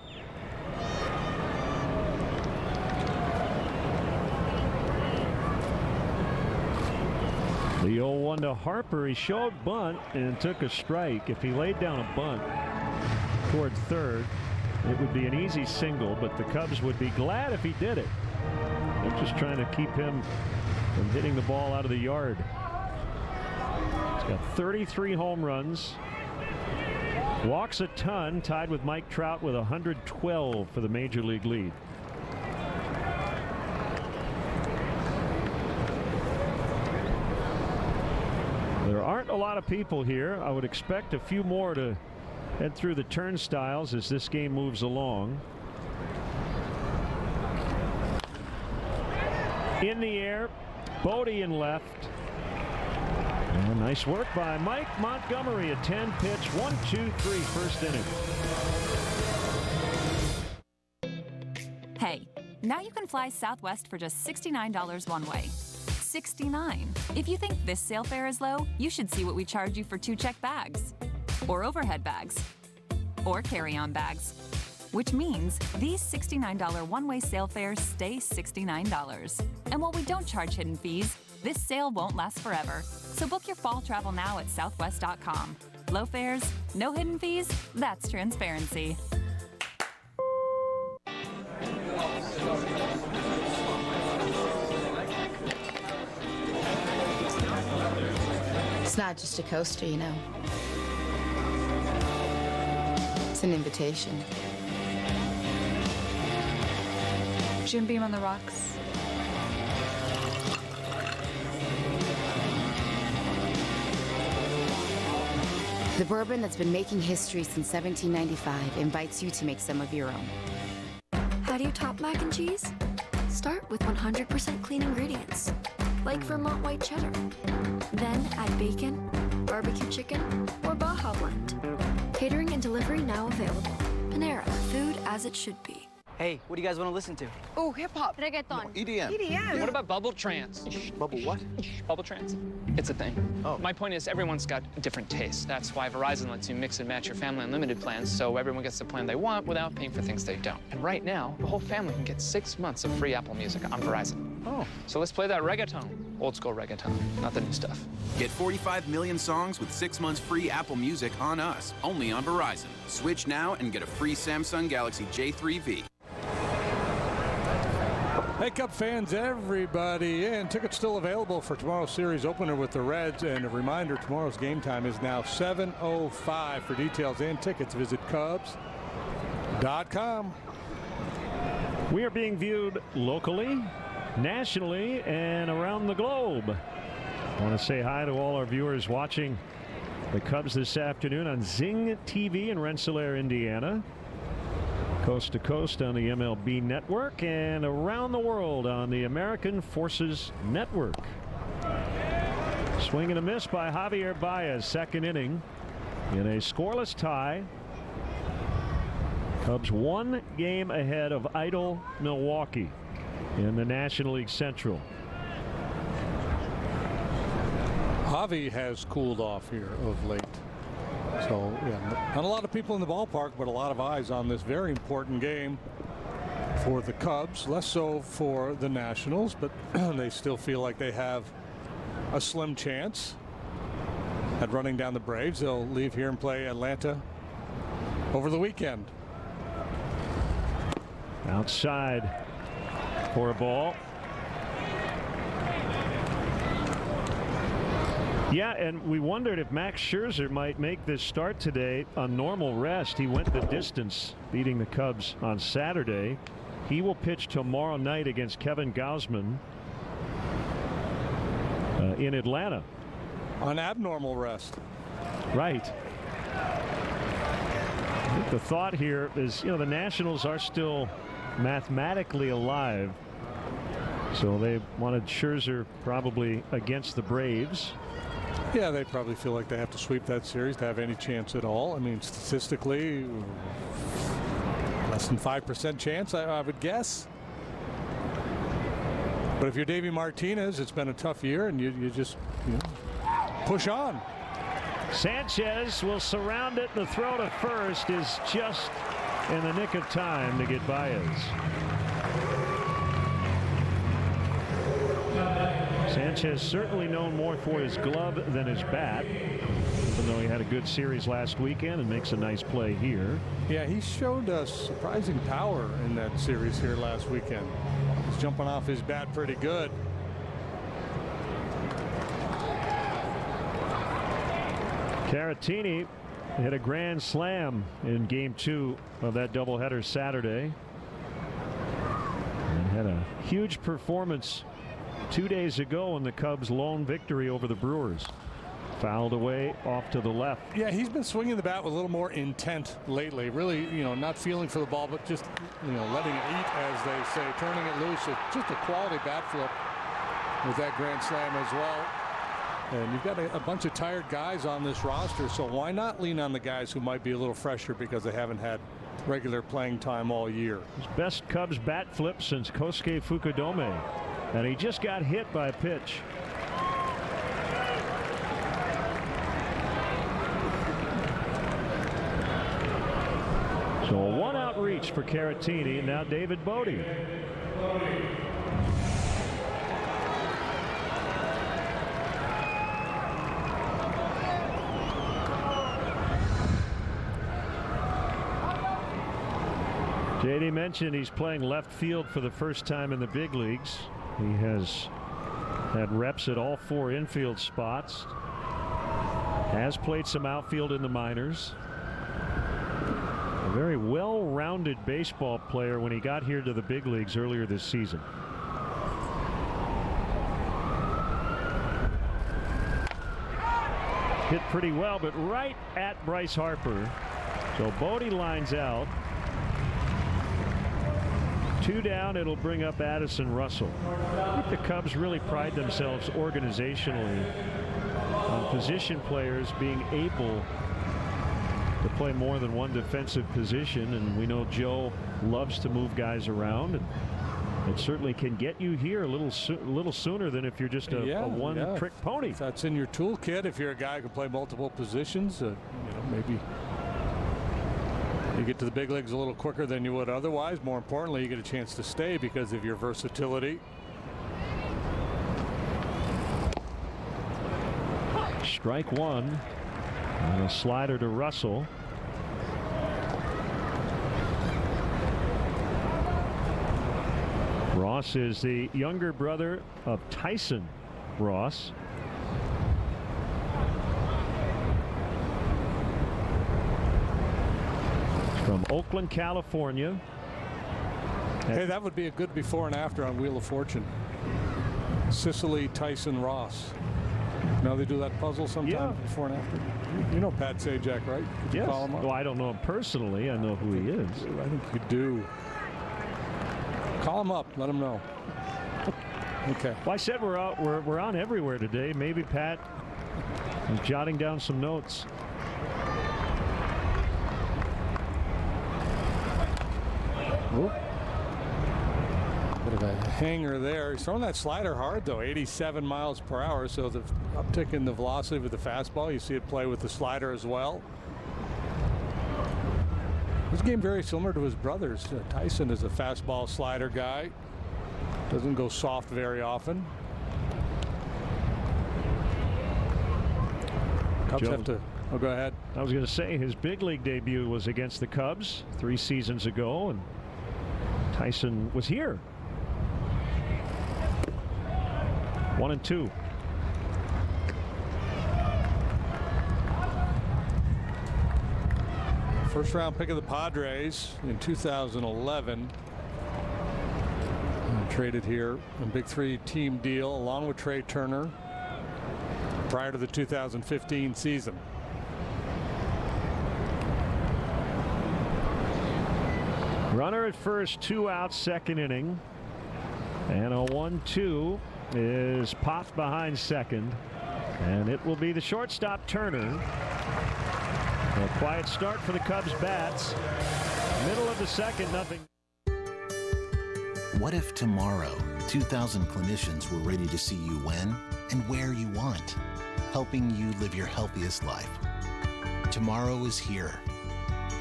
The 0-1 to Harper. He showed bunt and took a strike. If he laid down a bunt toward third, it would be an easy single, but the Cubs would be glad if he did it. They're just trying to keep him from hitting the ball out of the yard. He's got 33 home runs. Walks a ton, tied with Mike Trout with 112 for the major league lead. There aren't a lot of people here. I would expect a few more to head through the turnstiles as this game moves along. In the air, Bodie in left. And nice work by Mike Montgomery. A 10-pitch 1-2-3 first inning. Hey, now you can fly Southwest for just $69 one way. $69. If you think this sale fare is low, you should see what we charge you for 2 check bags, or overhead bags, or carry-on bags. Which means these $69 one-way sale fares stay $69. And while we don't charge hidden fees, this sale won't last forever. So book your fall travel now at southwest.com. Low fares, no hidden fees, that's transparency. It's not just a coaster, you know. It's an invitation. Jim Beam on the rocks. The bourbon that's been making history since 1795 invites you to make some of your own. How do you top mac and cheese? Start with 100% clean ingredients, like Vermont white cheddar. Then add bacon, barbecue chicken, or Baja blend. Catering and delivery now available. Panera, food as it should be. Hey, what do you guys want to listen to? Oh, hip-hop. Reggaeton. EDM. What about bubble trance? Bubble what? Bubble trance. It's a thing. Oh. My point is everyone's got different tastes. That's why Verizon lets you mix and match your family unlimited plans so everyone gets the plan they want without paying for things they don't. And right now, the whole family can get 6 months of free Apple Music on Verizon. Oh. So let's play that reggaeton. Old school reggaeton, not the new stuff. Get 45 million songs with 6 months free Apple Music on us, only on Verizon. Switch now and get a free Samsung Galaxy J3V. Hey, Cub fans, everybody in. Tickets still available for tomorrow's series opener with the Reds. And a reminder, tomorrow's game time is now 7:05. For details and tickets, visit Cubs.com. We are being viewed locally, nationally, and around the globe. I want to say hi to all our viewers watching the Cubs this afternoon on Zing TV in Rensselaer, Indiana. Coast to coast on the MLB Network and around the world on the American Forces Network. Swing and a miss by Javier Baez, second inning in a scoreless tie. Cubs 1 game ahead of idle Milwaukee in the National League Central. Javi has cooled off here of late. So, yeah, not a lot of people in the ballpark, but a lot of eyes on this very important game for the Cubs. Less so for the Nationals, but they still feel like they have a slim chance at running down the Braves. They'll leave here and play Atlanta over the weekend. Outside for a ball. Yeah, and we wondered if Max Scherzer might make this start today a normal rest. He went the distance beating the Cubs on Saturday. He will pitch tomorrow night against Kevin Gausman in Atlanta. On abnormal rest. Right. I think the thought here is, the Nationals are still mathematically alive. So they wanted Scherzer probably against the Braves. Yeah, they probably feel like they have to sweep that series to have any chance at all. I mean, statistically, less than 5% chance, I would guess. But if you're Davey Martinez, it's been a tough year, and you just push on. Sanchez will surround it. The throw to first is just in the nick of time to get Baez. Sanchez certainly known more for his glove than his bat, even though he had a good series last weekend and makes a nice play here. Yeah, he showed surprising power in that series here last weekend. He's jumping off his bat pretty good. Caratini hit a grand slam in Game 2 of that doubleheader Saturday, and had a huge performance 2 days ago in the Cubs' lone victory over the Brewers. Fouled away off to the left. Yeah, he's been swinging the bat with a little more intent lately. Really, not feeling for the ball, but just, letting it eat, as they say, turning it loose. It's just a quality bat flip with that grand slam as well. And you've got a bunch of tired guys on this roster, so why not lean on the guys who might be a little fresher because they haven't had regular playing time all year. His best Cubs bat flip since Kosuke Fukudome, and he just got hit by a pitch. So a one-out reach for Caratini, and now David Bodie. JD mentioned he's playing left field for the first time in the big leagues. He has had reps at all 4 infield spots. Has played some outfield in the minors. A very well-rounded baseball player when he got here to the big leagues earlier this season. Hit pretty well, but right at Bryce Harper. So Bodie lines out. 2 down. It'll bring up Addison Russell. I think the Cubs really pride themselves organizationally on position players being able to play more than one defensive position, and we know Joe loves to move guys around, and it certainly can get you here a little sooner than if you're just a one-trick pony. If that's in your toolkit, if you're a guy who can play multiple positions, maybe you get to the big leagues a little quicker than you would otherwise. More importantly, you get a chance to stay because of your versatility. Strike one. And a slider to Russell. Ross is the younger brother of Tyson Ross. From Oakland, California. Hey, that would be a good before and after on Wheel of Fortune. Cicely Tyson Ross. Now they do that puzzle sometimes before and after. You know Pat Sajak, right? Did you call him up? Well, I don't know him personally. I know who he is. I think you do. Call him up. Let him know. Okay. Well, I said we're on everywhere today. Maybe Pat is jotting down some notes. Bit of a hanger there. He's throwing that slider hard, though, 87 miles per hour. So the uptick in the velocity with the fastball, you see it play with the slider as well. This game very similar to his brothers. Tyson is a fastball slider guy. Doesn't go soft very often. Cubs have to. Oh, go ahead. I was going to say his big league debut was against the Cubs 3 seasons ago, and Tyson was here. 1-2. First round pick of the Padres in 2011. And traded here a Big 3 team deal along with Trey Turner prior to the 2015 season. Runner at first, 2 outs, second inning. And a 1-2 is popped behind second. And it will be the shortstop, Turner. A quiet start for the Cubs bats. Middle of the second, nothing. What if tomorrow 2,000 clinicians were ready to see you when and where you want, helping you live your healthiest life? Tomorrow is here.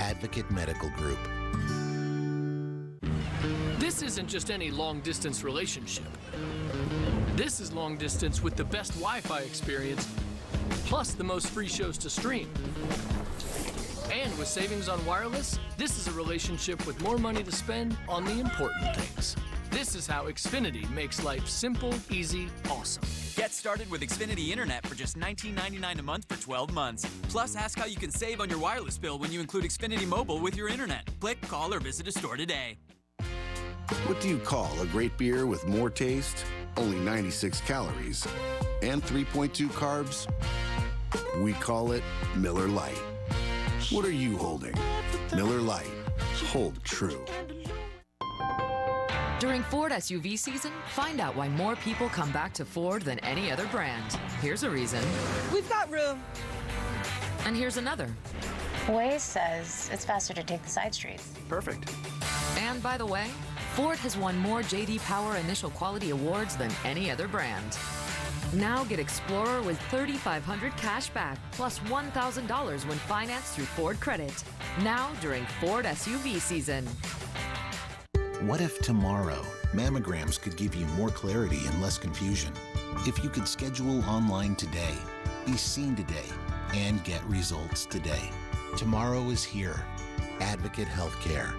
Advocate Medical Group. This isn't just any long-distance relationship. This is long distance with the best Wi-Fi experience, plus the most free shows to stream. And with savings on wireless, this is a relationship with more money to spend on the important things. This is how Xfinity makes life simple, easy, awesome. Get started with Xfinity Internet for just $19.99 a month for 12 months. Plus, ask how you can save on your wireless bill when you include Xfinity Mobile with your internet. Click, call, or visit a store today. What do you call a great beer with more taste, only 96 calories, and 3.2 carbs? We call it Miller Lite. What are you holding? Miller Lite. Hold true. During Ford SUV season, find out why more people come back to Ford than any other brand. Here's a reason. We've got room. And here's another. Waze says it's faster to take the side streets. Perfect. And by the way, Ford has won more J.D. Power Initial Quality Awards than any other brand. Now get Explorer with $3,500 cash back plus $1,000 when financed through Ford Credit. Now during Ford SUV season. What if tomorrow mammograms could give you more clarity and less confusion? If you could schedule online today, be seen today, and get results today. Tomorrow is here. Advocate Healthcare.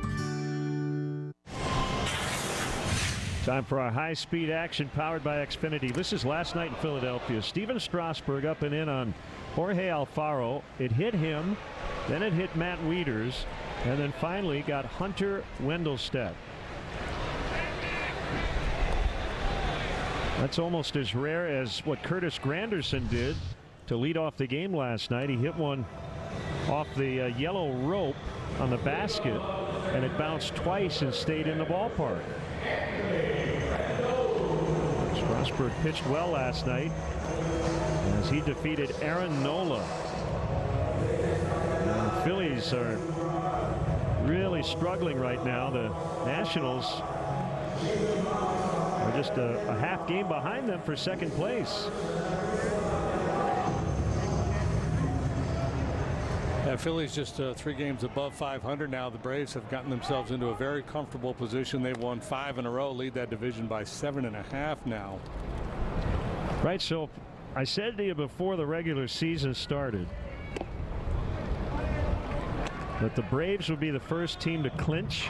Time for our high-speed action powered by Xfinity. This is last night in Philadelphia. Steven Strasburg up and in on Jorge Alfaro. It hit him, then it hit Matt Wieters, and then finally got Hunter Wendelstedt. That's almost as rare as what Curtis Granderson did to lead off the game last night. He hit one off the yellow rope on the basket, and it bounced twice and stayed in the ballpark. Strasburg pitched well last night as he defeated Aaron Nola. And the Phillies are really struggling right now. The Nationals are just a half game behind them for second place. Yeah, Phillies just 3 games above 500 now. The Braves have gotten themselves into a very comfortable position. They've won 5 in a row, lead that division by 7.5 now. Right, so I said to you before the regular season started that the Braves would be the first team to clinch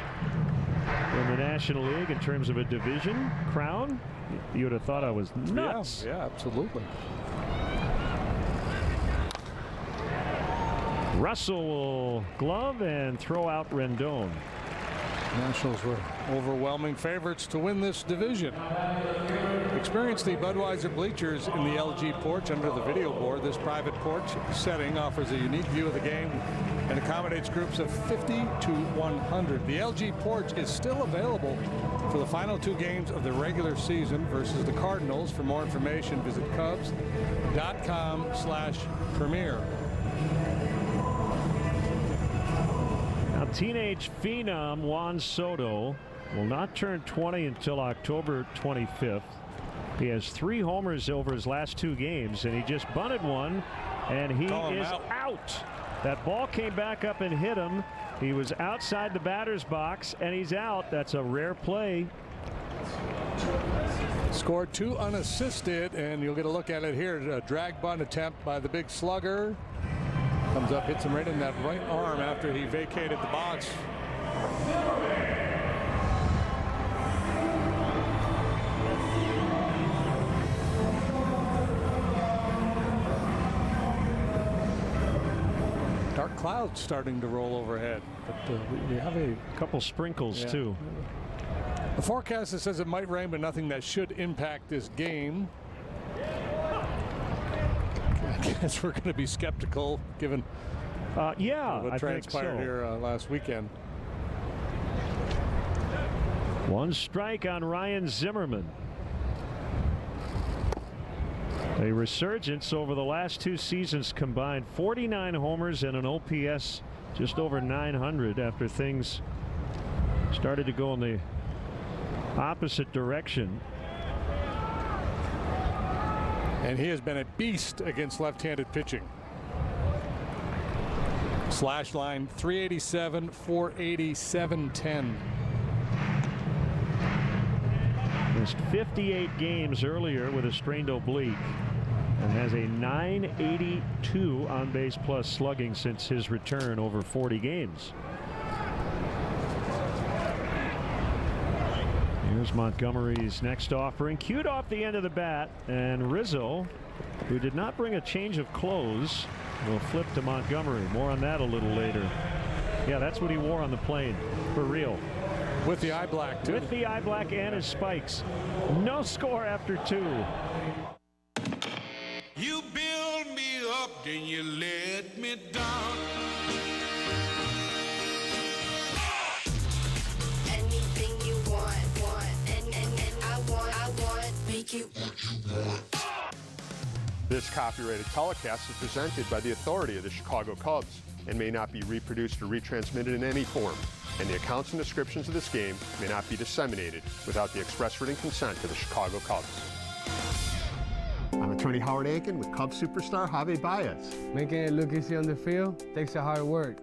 in the National League in terms of a division crown. You would have thought I was nuts. Yeah, absolutely. Russell will glove and throw out Rendon. Nationals were overwhelming favorites to win this division. Experience the Budweiser bleachers in the LG porch under the video board. This private porch setting offers a unique view of the game and accommodates groups of 50 to 100. The LG porch is still available for the final 2 games of the regular season versus the Cardinals. For more information, visit Cubs.com/premier. Now, teenage phenom Juan Soto will not turn 20 until October 25th. He has 3 homers over his last 2 games, and he just bunted one, and he is out. That ball came back up and hit him. He was outside the batter's box, and he's out. That's a rare play. Scored 2 unassisted, and you'll get a look at it here. A drag bunt attempt by the big slugger. Comes up, hits him right in that right arm after he vacated the box. Dark clouds starting to roll overhead, but we have a couple sprinkles too. The forecast says it might rain, but nothing that should impact this game. I guess we're going to be skeptical given what transpired here last weekend. 1 strike on Ryan Zimmerman. A resurgence over the last 2 seasons combined. 49 homers and an OPS just over 900 after things started to go in the opposite direction. And he has been a beast against left-handed pitching. Slash line 387, 480, 710. Missed 58 games earlier with a strained oblique and has a 982 on base plus slugging since his return over 40 games. Here's Montgomery's next offering, cued off the end of the bat, and Rizzo, who did not bring a change of clothes, will flip to Montgomery. More on that a little later. Yeah, that's what he wore on the plane, for real. With the eye black, too. With the eye black and his spikes. No score after 2. You build me up, then you let me down. Anything you want, and I want, make it what you want. This copyrighted telecast is presented by the authority of the Chicago Cubs and may not be reproduced or retransmitted in any form. And the accounts and descriptions of this game may not be disseminated without the express written consent of the Chicago Cubs. I'm attorney Howard Aiken with Cubs superstar Javier Baez. Making it look easy on the field takes a hard work.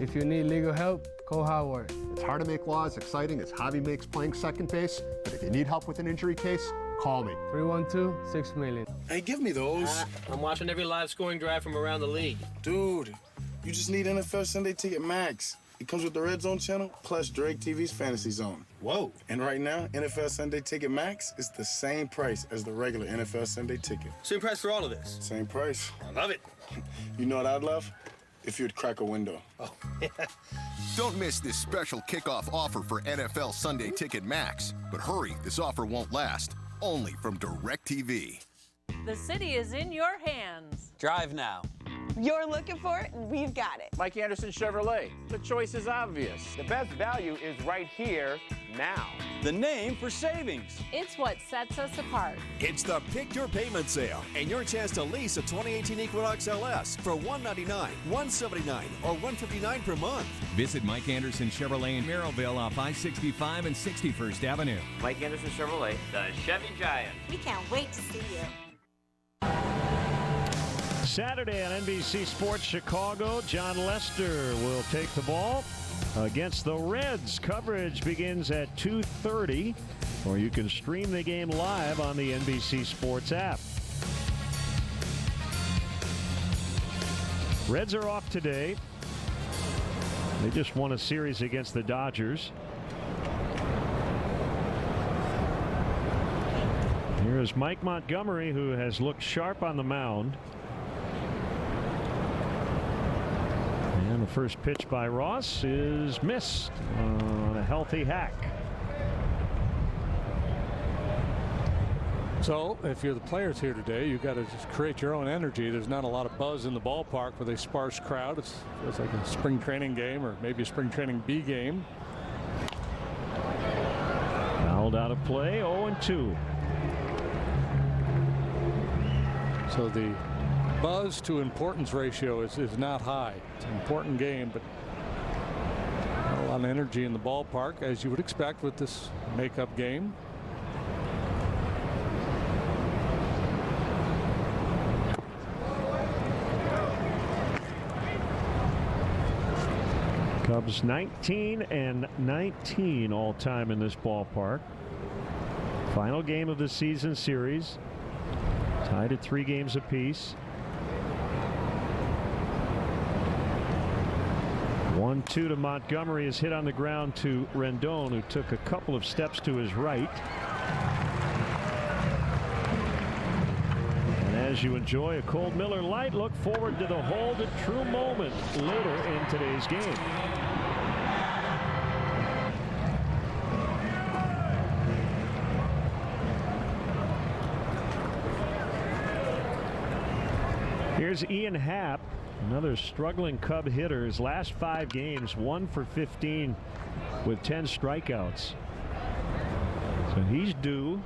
If you need legal help, call Howard. It's hard to make law as exciting as Javi makes playing second base, but if you need help with an injury case, call me. 312-6 million. Hey, give me those. I'm watching every live scoring drive from around the league. Dude, you just need NFL Sunday Ticket Max. It comes with the Red Zone channel, plus Drake TV's Fantasy Zone. Whoa. And right now, NFL Sunday Ticket Max is the same price as the regular NFL Sunday Ticket. Same price for all of this? Same price. I love it. You know what I'd love? If you'd crack a window. Oh, yeah. Don't miss this special kickoff offer for NFL Sunday Ticket Max. But hurry, this offer won't last. Only from DirecTV. The city is in your hands. Drive now. You're looking for it, we've got it. Mike Anderson Chevrolet. The choice is obvious. The best value is right here, now. The name for savings. It's what sets us apart. It's the Pick Your Payment Sale and your chance to lease a 2018 Equinox LS for $199, $179, or $159 per month. Visit Mike Anderson Chevrolet in Merrillville off I-65 and 61st Avenue. Mike Anderson Chevrolet, the Chevy Giant. We can't wait to see you. Saturday on NBC Sports Chicago, John Lester will take the ball against the Reds. Coverage begins at 2:30, or you can stream the game live on the NBC Sports app. Reds are off today. They just won a series against the Dodgers. Here is Mike Montgomery, who has looked sharp on the mound. And the first pitch by Ross is missed on a healthy hack. So if you're the players here today, you've got to just create your own energy. There's not a lot of buzz in the ballpark with a sparse crowd. It's like a spring training game, or maybe a spring training B game. Fouled out of play, 0-2. So the buzz to importance ratio is not high. It's an important game, but not a lot of energy in the ballpark, as you would expect with this makeup game. Cubs 19-19 all time in this ballpark. Final game of the season series. Tied at 3 games apiece. 1-2 to Montgomery is hit on the ground to Rendon, who took a couple of steps to his right. And as you enjoy a cold Miller Lite, look forward to the hold at true moment later in today's game. Here's Ian Happ, another struggling Cub hitter. His last 5 games, 1 for 15 with 10 strikeouts. So he's due.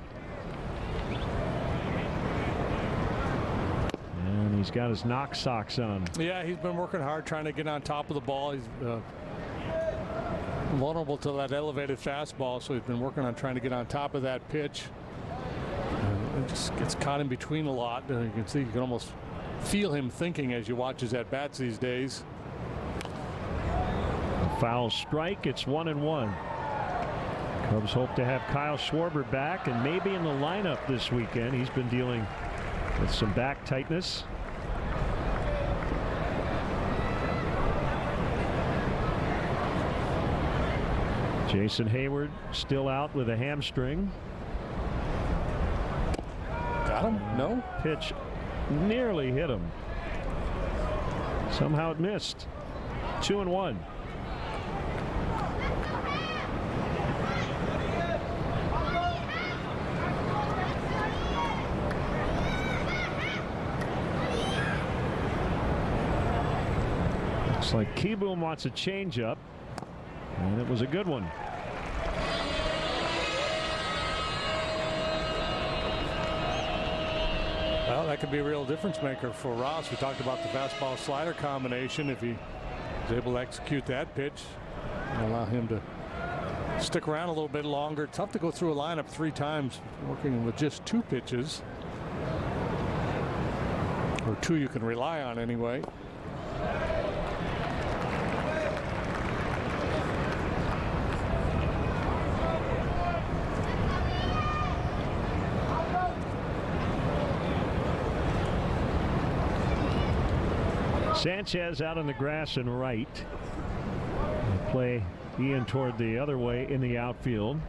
And he's got his knock socks on. Yeah, he's been working hard trying to get on top of the ball. He's vulnerable to that elevated fastball, so he's been working on trying to get on top of that pitch. It just gets caught in between a lot. You can see, you can almost feel him thinking as you watch his at-bats these days. A foul strike. It's 1-1. Cubs hope to have Kyle Schwarber back and maybe in the lineup this weekend. He's been dealing with some back tightness. Jason Hayward still out with a hamstring. Got him? No. Pitch nearly hit him. Somehow it missed. 2-1. Looks like Kieboom wants a changeup, and it was a good one. Well, that could be a real difference maker for Ross. We talked about the fastball slider combination. If he is able to execute that pitch, it'll allow him to stick around a little bit longer. Tough to go through a lineup 3 times working with just 2 pitches, or 2 you can rely on anyway. Sanchez out on the grass and right. They play Ian toward the other way in the outfield.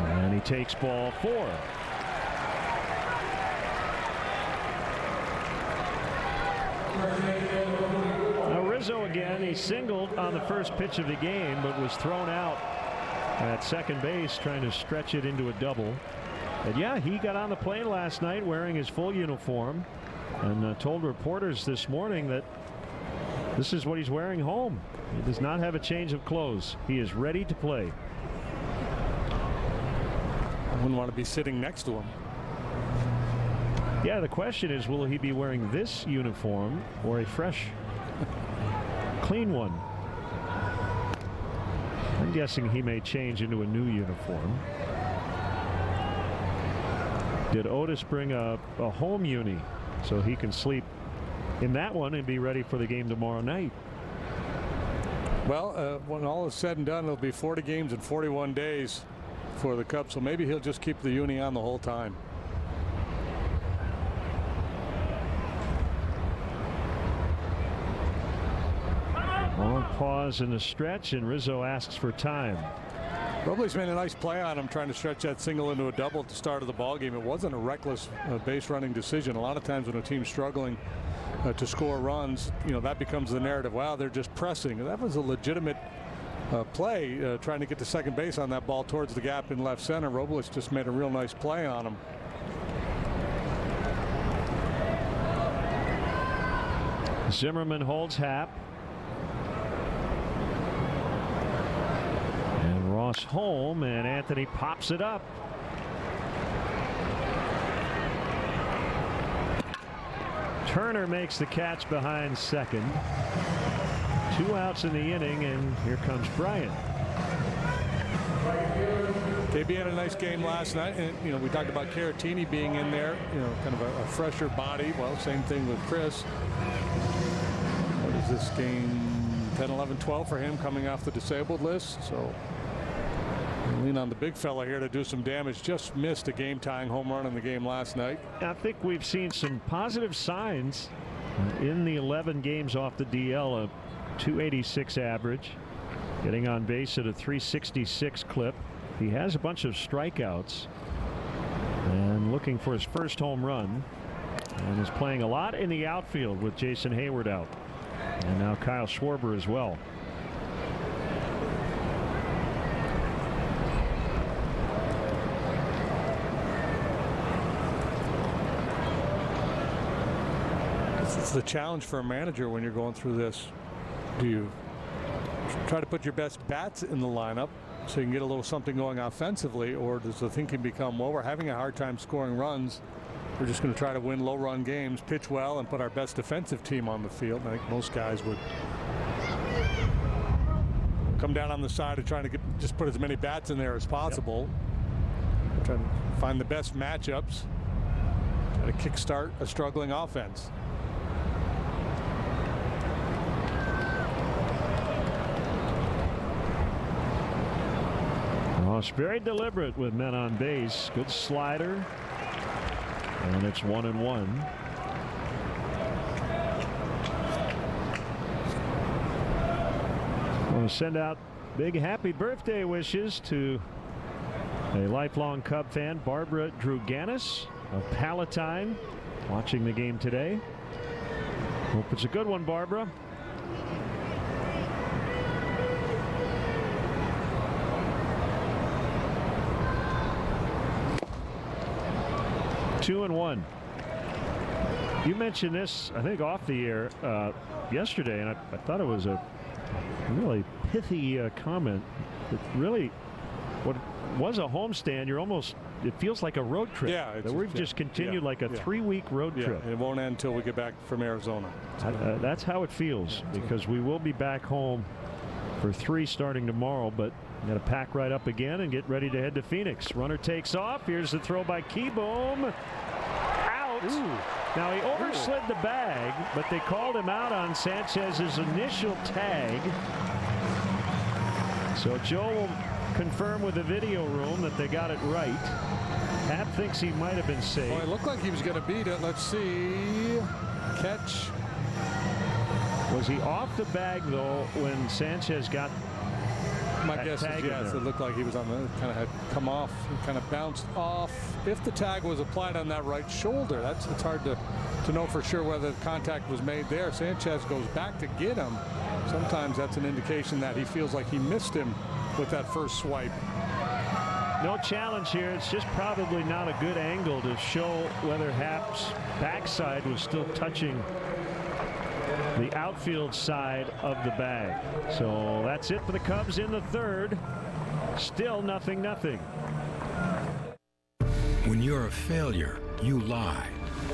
And he takes ball 4. Now Rizzo again. He singled on the first pitch of the game, but was thrown out at second base trying to stretch it into a double. But yeah, he got on the plane last night wearing his full uniform and told reporters this morning that this is what he's wearing home. He does not have a change of clothes. He is ready to play. I wouldn't want to be sitting next to him. Yeah, the question is, will he be wearing this uniform or a fresh, clean one? I'm guessing he may change into a new uniform. Did Otis bring a home uni so he can sleep in that one and be ready for the game tomorrow night? Well, when all is said and done, it'll be 40 games in 41 days for the Cubs, so maybe he'll just keep the uni on the whole time. Long pause in the stretch, and Rizzo asks for time. Robles made a nice play on him, trying to stretch that single into a double at the start of the ball game. It wasn't a reckless base running decision. A lot of times when a team's struggling to score runs, you know, that becomes the narrative. Wow, they're just pressing. That was a legitimate play, trying to get to second base on that ball towards the gap in left center. Robles just made a real nice play on him. Zimmerman holds Happ. Ross home, and Anthony pops it up. Turner makes the catch behind second. 2 outs in the inning, and here comes Bryant. KB had a nice game last night, and we talked about Caratini being in there, kind of a fresher body. Well, same thing with Chris. What is this game? 10, 11, 12 for him coming off the disabled list. So lean on the big fella here to do some damage. Just missed a game-tying home run in the game last night. I think we've seen some positive signs in the 11 games off the DL. A 286 average, getting on base at a 366 clip. He has a bunch of strikeouts and looking for his first home run, and is playing a lot in the outfield with Jason Hayward out, and now Kyle Schwarber as well. It's the challenge for a manager when you're going through this. Do you try to put your best bats in the lineup so you can get a little something going offensively, or does the thinking become, well, we're having a hard time scoring runs, we're just going to try to win low-run games, pitch well, and put our best defensive team on the field? I think most guys would come down on the side of trying to just put as many bats in there as possible. Yep. Trying to find the best matchups, try to kickstart a struggling offense. It's very deliberate with men on base. Good slider, and it's 1-1. I want to send out big happy birthday wishes to a lifelong Cub fan, Barbara Druganis of Palatine, watching the game today. Hope it's a good one, Barbara. Two and one. You mentioned this, I think, off the air yesterday, and I thought it was a really pithy comment. It really, what was a homestand, you're almost, it feels like a road trip. Yeah. That we've just continued like a 3-week road trip. It won't end until we get back from Arizona. That's how it feels, because we will be back home for 3 starting tomorrow, but got to pack right up again and get ready to head to Phoenix. Runner takes off. Here's the throw by Keyboom. Out. Ooh. Now he overslid the bag, but they called him out on Sanchez's initial tag. So Joe will confirm with the video room that they got it right. Pat thinks he might have been safe. Well, it looked like he was going to beat it. Let's see. Catch. Was he off the bag, though, when Sanchez got my guess is yes. It looked like he was on the, kind of had come off, kind of bounced off. If the tag was applied on that right shoulder, it's hard to know for sure whether the contact was made there. Sanchez goes back to get him. Sometimes that's an indication that he feels like he missed him with that first swipe. No challenge here. It's just probably not a good angle to show whether Happ's backside was still touching the outfield side of the bag. So that's it for the Cubs in the third. Still 0-0. When you're a failure, you lie.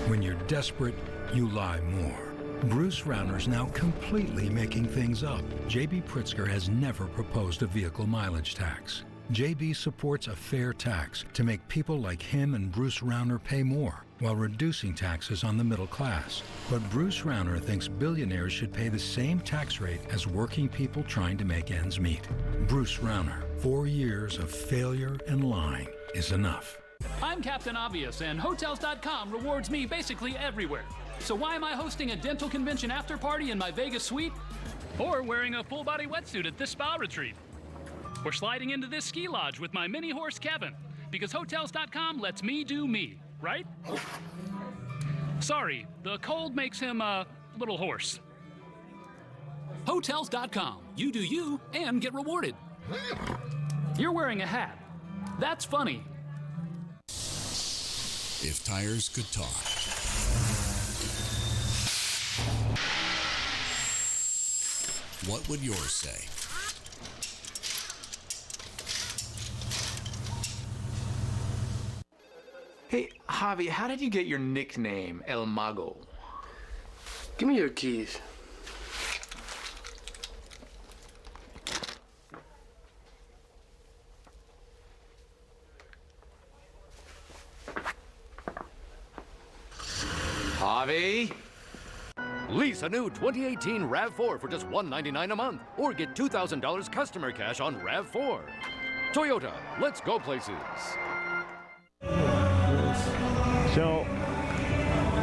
When you're desperate, you lie more. Bruce Rauner's now completely making things up. J.B. Pritzker has never proposed a vehicle mileage tax. J.B. supports a fair tax to make people like him and Bruce Rauner pay more, while reducing taxes on the middle class. But Bruce Rauner thinks billionaires should pay the same tax rate as working people trying to make ends meet. Bruce Rauner, 4 years of failure and lying is enough. I'm Captain Obvious, and Hotels.com rewards me basically everywhere. So why am I hosting a dental convention after party in my Vegas suite? Or wearing a full-body wetsuit at this spa retreat? Or sliding into this ski lodge with my mini horse Kevin? Because Hotels.com lets me do me, right? Sorry, the cold makes him a little hoarse. Hotels.com. You do you and get rewarded. You're wearing a hat. That's funny. If tires could talk. What would yours say? Hey, Javi, how did you get your nickname, El Mago? Give me your keys. Javi? Lease a new 2018 RAV4 for just $199 a month, or get $2,000 customer cash on RAV4. Toyota, let's go places. So,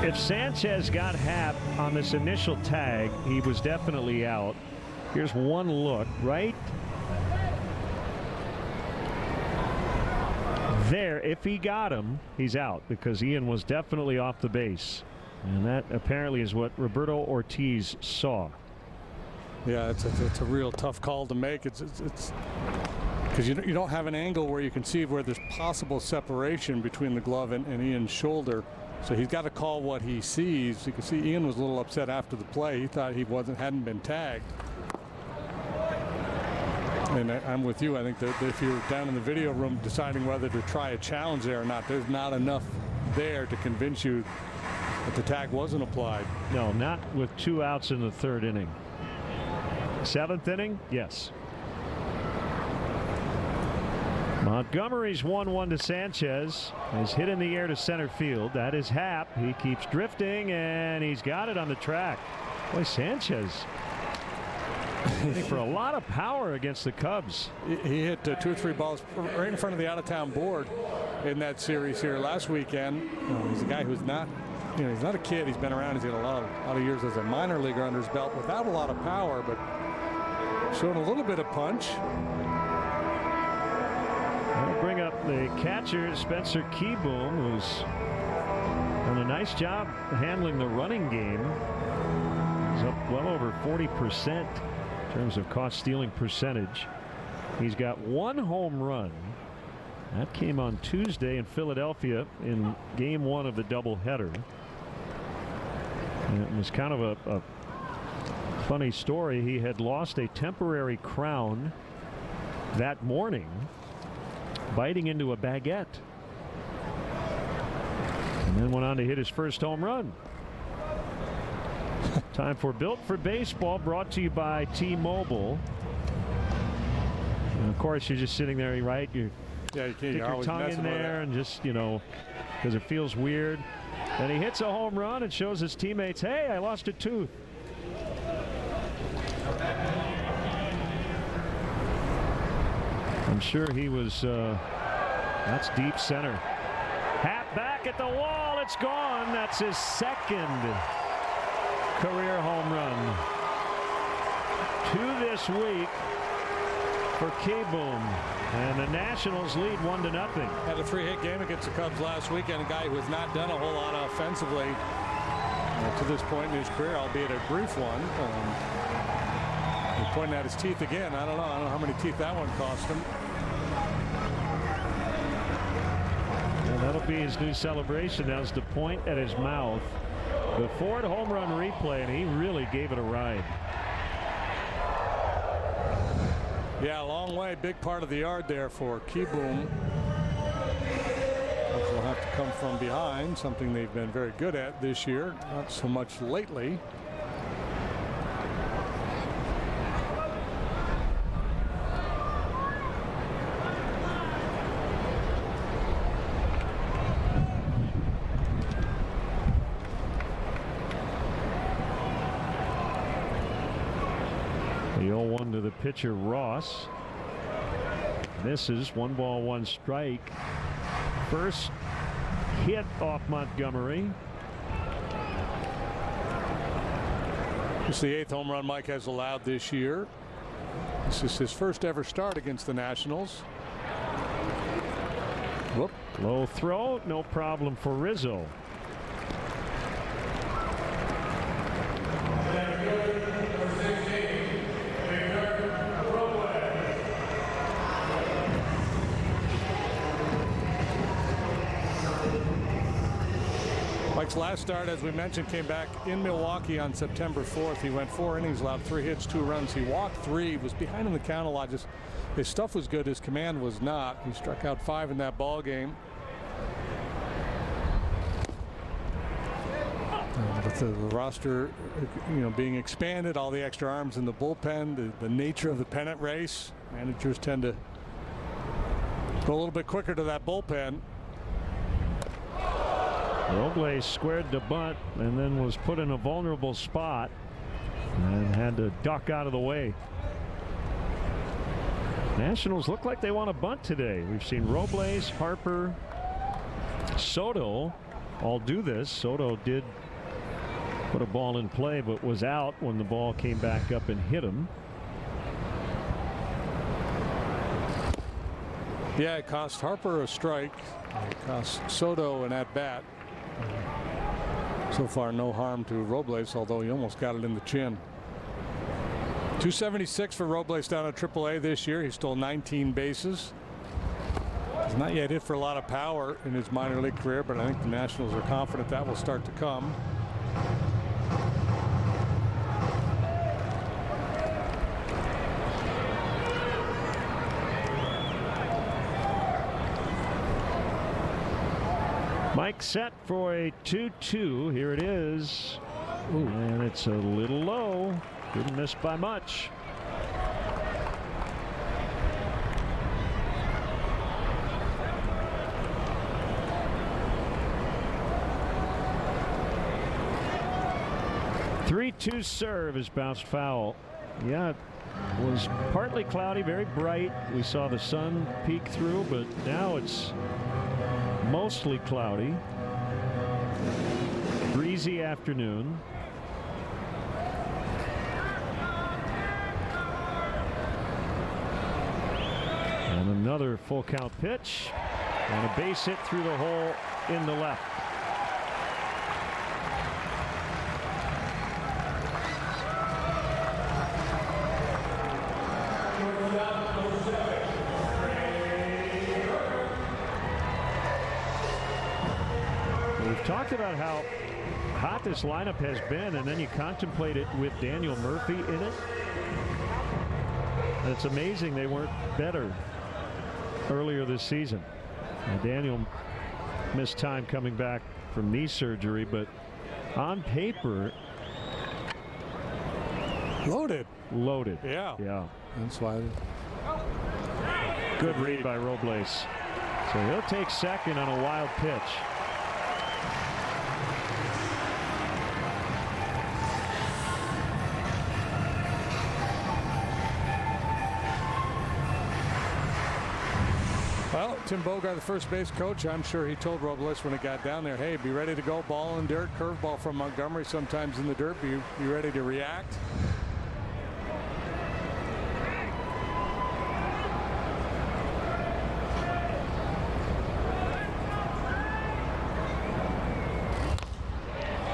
if Sanchez got Happ on this initial tag, he was definitely out. Here's one look, right there. If he got him, he's out because Ian was definitely off the base. And that apparently is what Roberto Ortiz saw. Yeah, it's a real tough call to make. It's because you don't have an angle where you can see where there's possible separation between the glove and Ian's shoulder. So he's got to call what he sees. You can see Ian was a little upset after the play. He thought he hadn't been tagged. And I'm with you. I think that if you're down in the video room deciding whether to try a challenge there or not, there's not enough there to convince you that the tag wasn't applied. No, not with 2 outs in the 3rd inning. 7th inning, yes. Montgomery's 1-1 to Sanchez. Is hit in the air to center field. That is Happ. He keeps drifting, and he's got it on the track. Boy, Sanchez hitting for a lot of power against the Cubs. He hit 2 or 3 balls right in front of the out-of-town board in that series here last weekend. He's a guy who's not, he's not a kid. He's been around. He's got a lot of years as a minor leaguer under his belt without a lot of power, but showed a little bit of punch. I'll bring up the catcher, Spencer Keyboom, who's done a nice job handling the running game. He's up well over 40% in terms of caught stealing percentage. He's got 1 home run. That came on Tuesday in Philadelphia in game 1 of the doubleheader. And it was kind of a funny story. He had lost a temporary crown that morning biting into a baguette, and then went on to hit his first home run. Time for Built for Baseball, brought to you by T-Mobile. And of course, you're just sitting there, right? You stick your tongue in there and just, because it feels weird. And he hits a home run and shows his teammates, hey, I lost a tooth. I'm sure he was, that's deep center. Happ back at the wall, it's gone. That's his 2nd career home run. 2 this week for Keyboom. And the Nationals lead 1-0. Had a 3-hit game against the Cubs last weekend. A guy who has not done a whole lot offensively to this point in his career, albeit a brief one. He's pointing at his teeth again. I don't know how many teeth that one cost him. Well, that'll be his new celebration. That's the point at his mouth. The Ford home run replay, and he really gave it a ride. Yeah, a long way. Big part of the yard there for Keyboom. Will have to come from behind, something they've been very good at this year. Not so much lately. The 0-1 to the pitcher, Ross. Misses. 1 ball, 1 strike. First hit off Montgomery. It's the 8th home run Mike has allowed this year. This is his first ever start against the Nationals. Whoop. Low throw. No problem for Rizzo. Mike's last start, as we mentioned, came back in Milwaukee on September 4th. He went 4 innings, allowed 3 hits, 2 runs. He walked 3, was behind in the count a lot. Just his stuff was good, his command was not. He struck out 5 in that ball game. The the roster, being expanded, all the extra arms in the bullpen, the nature of the pennant race, managers tend to go a little bit quicker to that bullpen. Robles squared the bunt and then was put in a vulnerable spot and had to duck out of the way. Nationals look like they want to bunt today. We've seen Robles, Harper, Soto all do this. Soto did put a ball in play but was out when the ball came back up and hit him. Yeah, it cost Harper a strike. It cost Soto an at-bat. So far, no harm to Robles, although he almost got it in the chin. 276 for Robles down at AAA this year. He stole 19 bases. He's not yet hit for a lot of power in his minor league career, but I think the Nationals are confident that will start to come. Mike set for a 2-2. Here it is. Ooh. And it's a little low. Didn't miss by much. Three-two serve is bounced foul. Yeah, it was partly cloudy, very bright. We saw the sun peek through, but now it's mostly cloudy. Breezy afternoon. And another full count pitch and a base hit through the hole in the left. We've talked about how hot this lineup has been, and then you contemplate it with Daniel Murphy in it. It's amazing they weren't better earlier this season. And Daniel missed time coming back from knee surgery, but on paper, loaded. Yeah. That's why. Good read by Robles. So he'll take second on a wild pitch. Well, Tim Bogart, the first base coach, I'm sure he told Robles when he got down there, hey, be ready to go, ball in dirt, curveball from Montgomery, sometimes in the dirt, be ready to react.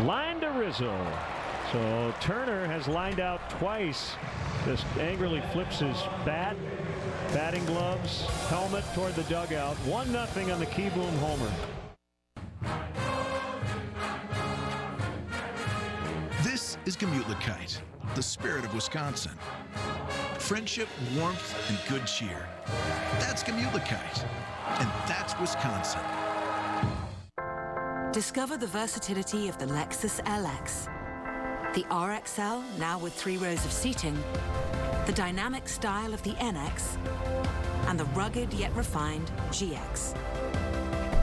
Line to Rizzo. So Turner has lined out twice. Just angrily flips his bat, batting gloves, helmet toward the dugout. 1-0 on the Keyboom homer. This is Gemütlichkeit, the spirit of Wisconsin. Friendship, warmth, and good cheer. That's Gemütlichkeit, and that's Wisconsin. Discover the versatility of the Lexus LX. The RXL, now with 3 rows of seating, the dynamic style of the NX, and the rugged yet refined GX.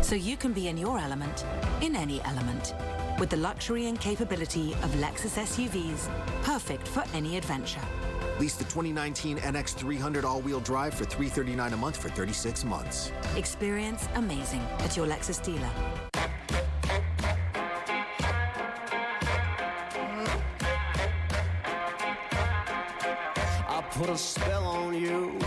So you can be in your element, in any element, with the luxury and capability of Lexus SUVs, perfect for any adventure. Lease the 2019 NX 300 all-wheel drive for $339 a month for 36 months. Experience amazing at your Lexus dealer. Put a spell on you.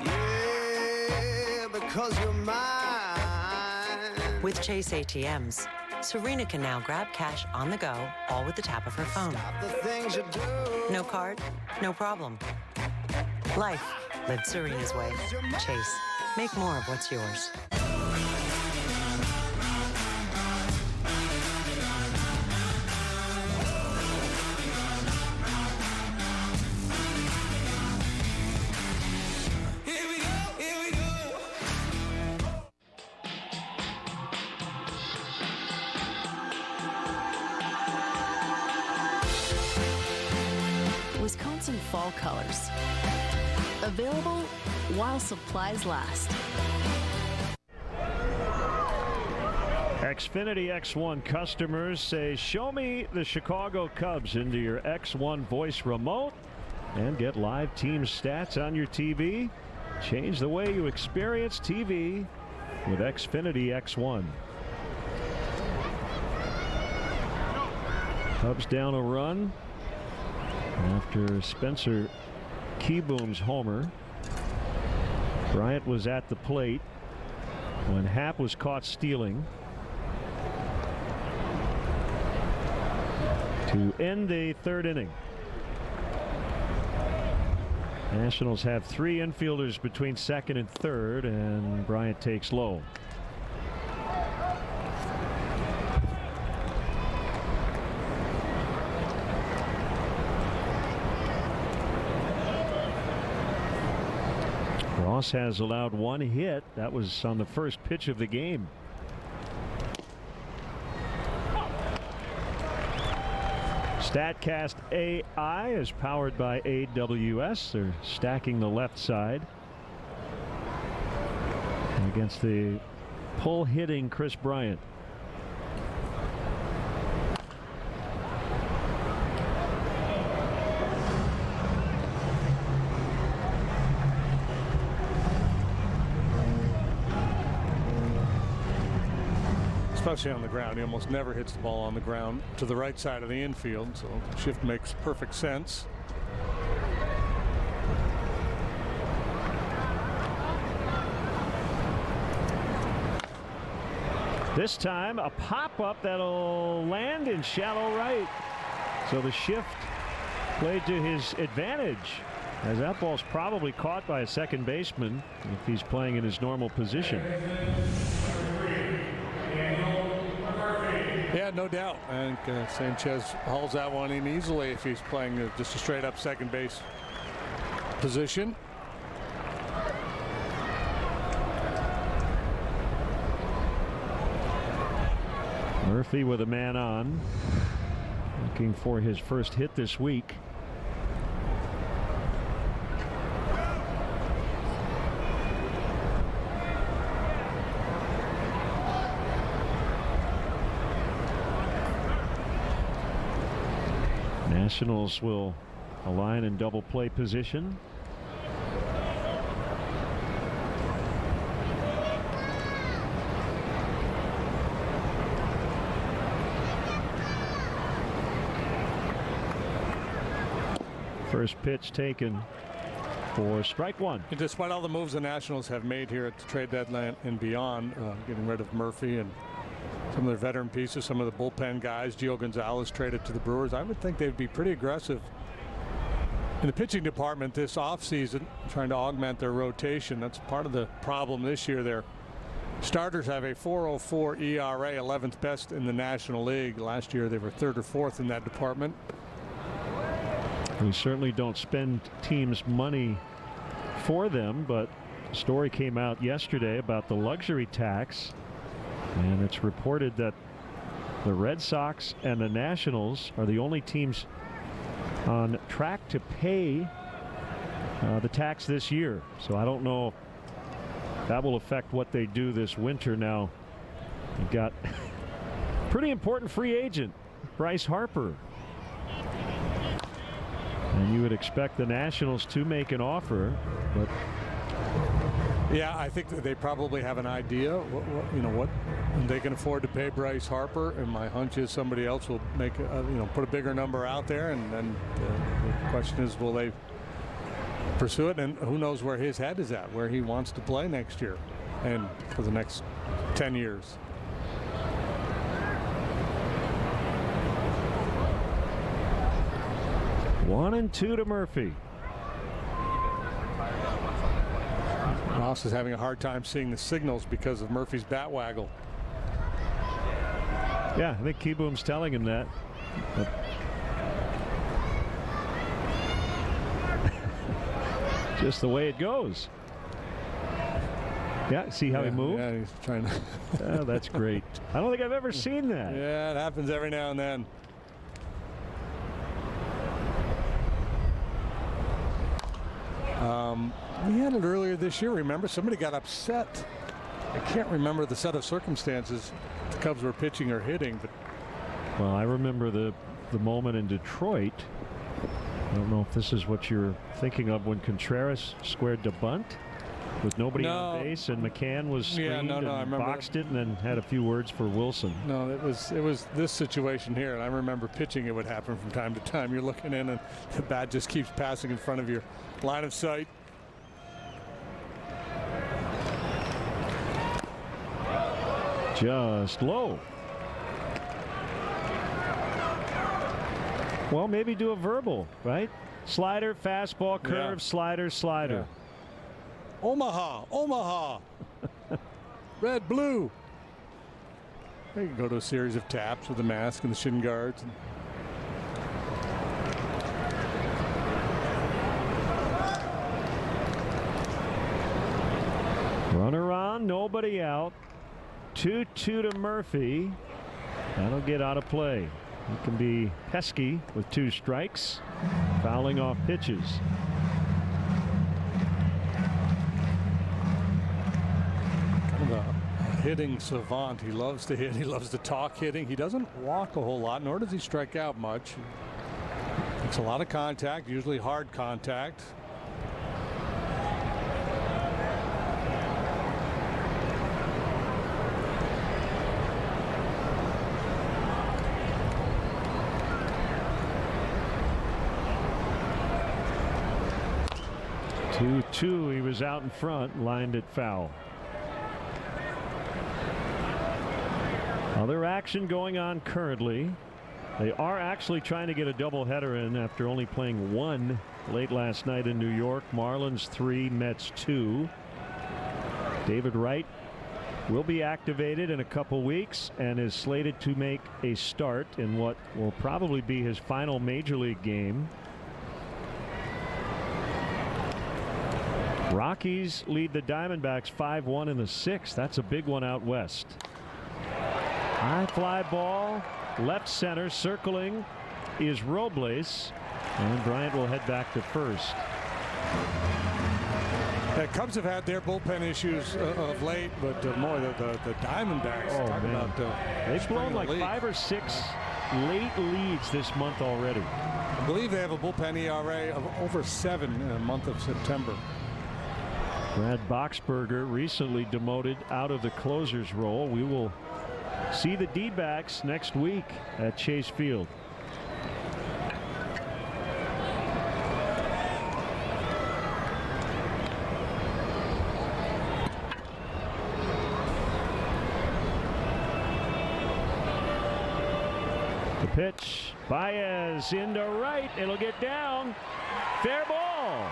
Yeah, because you're mine. With Chase ATMs, Serena can now grab cash on the go, all with the tap of her phone. Stop the things you do. No card, no problem. Life lived Serena's way. Chase, make more of what's yours. all colors. Available while supplies last. Xfinity X1 customers say, show me the Chicago Cubs into your X1 voice remote and get live team stats on your TV. Change the way you experience TV with Xfinity X1. Cubs down a run after Spencer Keyboom's homer. Bryant was at the plate when Happ was caught stealing to end the third inning. Nationals have 3 infielders between second and third, and Bryant takes low. Ross has allowed 1 hit. That was on the first pitch of the game. StatCast AI is powered by AWS. They're stacking the left side against the pull hitting Chris Bryant. Especially on the ground. He almost never hits the ball on the ground to the right side of the infield, so the shift makes perfect sense. This time a pop-up that'll land in shallow right. So the shift played to his advantage, as that ball's probably caught by a second baseman if he's playing in his normal position. Yeah, no doubt. I think Sanchez hauls that one in easily if he's playing just a straight up second base position. Murphy with a man on, looking for his first hit this week. Nationals will align in double play position. First pitch taken for strike one. And despite all the moves the Nationals have made here at the trade deadline and beyond, getting rid of Murphy and some of their veteran pieces, some of the bullpen guys, Gio Gonzalez traded to the Brewers, I would think they'd be pretty aggressive in the pitching department this offseason, trying to augment their rotation. That's part of the problem this year. Their starters have a 4.04 ERA, 11th best in the National League. Last year they were 3rd or 4th in that department. We certainly don't spend teams' money for them, but a story came out yesterday about the luxury tax, and it's reported that the Red Sox and the Nationals are the only teams on track to pay the tax this year. So I don't know if that will affect what they do this winter. Now you've got pretty important free agent Bryce Harper, and you would expect the Nationals to make an offer, but yeah, I think that they probably have an idea what they can afford to pay Bryce Harper, and my hunch is somebody else will make put a bigger number out there, and then the question is, will they pursue it? And who knows where his head is at, where he wants to play next year and for the next 10 years. One and two to Murphy. Ross is having a hard time seeing the signals because of Murphy's bat waggle. Yeah, I think Keyboom's telling him that. Just the way it goes. Yeah, see how he moved? Yeah, he's trying to. Oh, that's great. I don't think I've ever seen that. Yeah, it happens every now and then. We had it earlier this year. Remember, somebody got upset. I can't remember the set of circumstances the Cubs were pitching or hitting, but well, I remember the moment in Detroit. I don't know if this is what you're thinking of when Contreras squared to bunt with nobody on base, and McCann was screened and boxed it, and then had a few words for Wilson. No, it was this situation here, and I remember pitching it would happen from time to time. You're looking in, and the bat just keeps passing in front of your line of sight. Just low. Well, maybe do a verbal, right? Slider, fastball, curve, slider, slider. Yeah. Omaha, Omaha. Red, blue. They can go to a series of taps with the mask and the shin guards. Runner on, nobody out. 2-2 to Murphy. That'll get out of play. He can be pesky with 2 strikes, fouling off pitches. Kind of a hitting savant. He loves to hit. He loves to talk hitting. He doesn't walk a whole lot, nor does he strike out much. Makes a lot of contact, usually hard contact. Two, he was out in front, lined it foul. Other action going on currently. They are actually trying to get a doubleheader in after only playing 1 late last night in New York. Marlins 3, Mets 2. David Wright will be activated in a couple weeks and is slated to make a start in what will probably be his final major league game. Rockies lead the Diamondbacks 5-1 in the 6th. That's a big one out west. High fly ball, left center, circling is Robles, and Bryant will head back to first. The Cubs have had their bullpen issues of late, but more the Diamondbacks. They've blown like 5 or 6 late leads this month already. I believe they have a bullpen ERA of over 7 in the month of September. Brad Boxberger recently demoted out of the closer's role. We will see the D-backs next week at Chase Field. The pitch, Baez into right. It'll get down. Fair ball.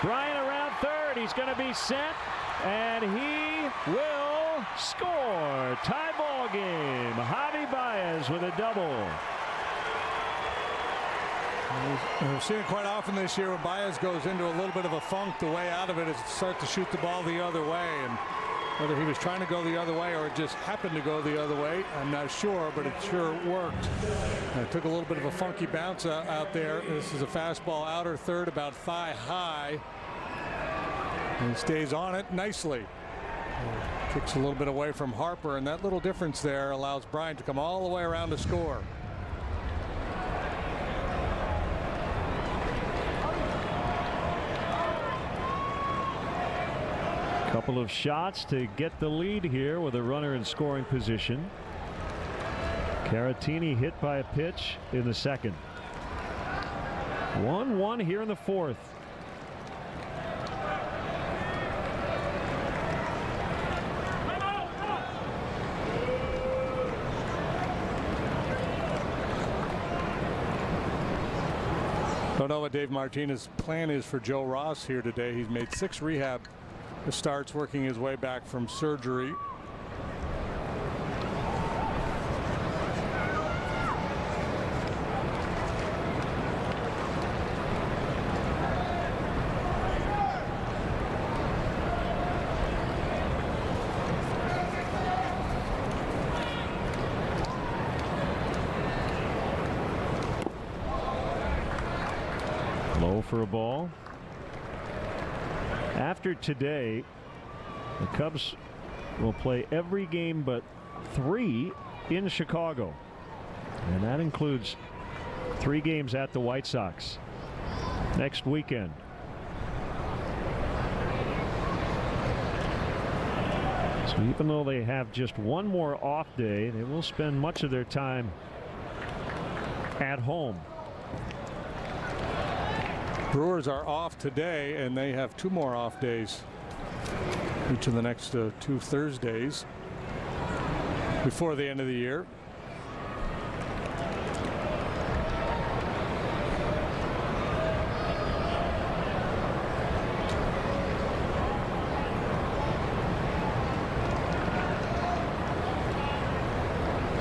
Bryant around third. He's going to be sent, and he will score. Tie ball game. Javi Baez with a double. We've seen it quite often this year when Baez goes into a little bit of a funk. The way out of it is to start to shoot the ball the other way, and whether he was trying to go the other way or it just happened to go the other way, I'm not sure, but it sure worked. It took a little bit of a funky bounce out there. This is a fastball outer third, about thigh high, and stays on it nicely. Kicks a little bit away from Harper, and that little difference there allows Bryant to come all the way around to score. Couple of shots to get the lead here with a runner in scoring position. Caratini hit by a pitch in the second. 1-1 here in the fourth. Don't know what Dave Martinez's plan is for Joe Ross here today. He's made 6 rehab starts, working his way back from surgery. Low for a ball. After today, the Cubs will play every game but 3 in Chicago. And that includes 3 games at the White Sox next weekend. So even though they have just one more off day, they will spend much of their time at home. Brewers are off today, and they have 2 more off days each of the next 2 Thursdays before the end of the year.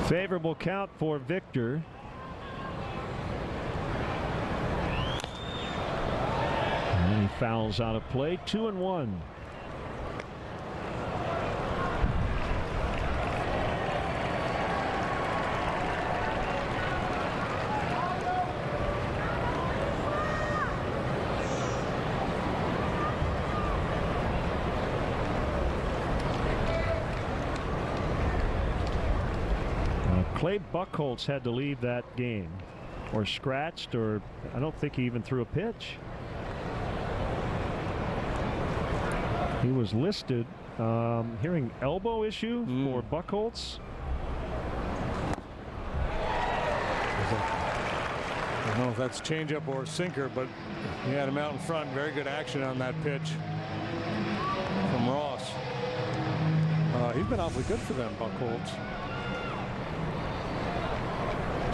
Favorable count for Victor. And he fouls out of play. 2-1. Clay Buchholz had to leave that game, or scratched, or I don't think he even threw a pitch. He was listed, hearing elbow issue for Buchholz. I don't know if that's changeup or sinker, but he had him out in front. Very good action on that pitch from Ross. He's been awfully good for them, Buchholz.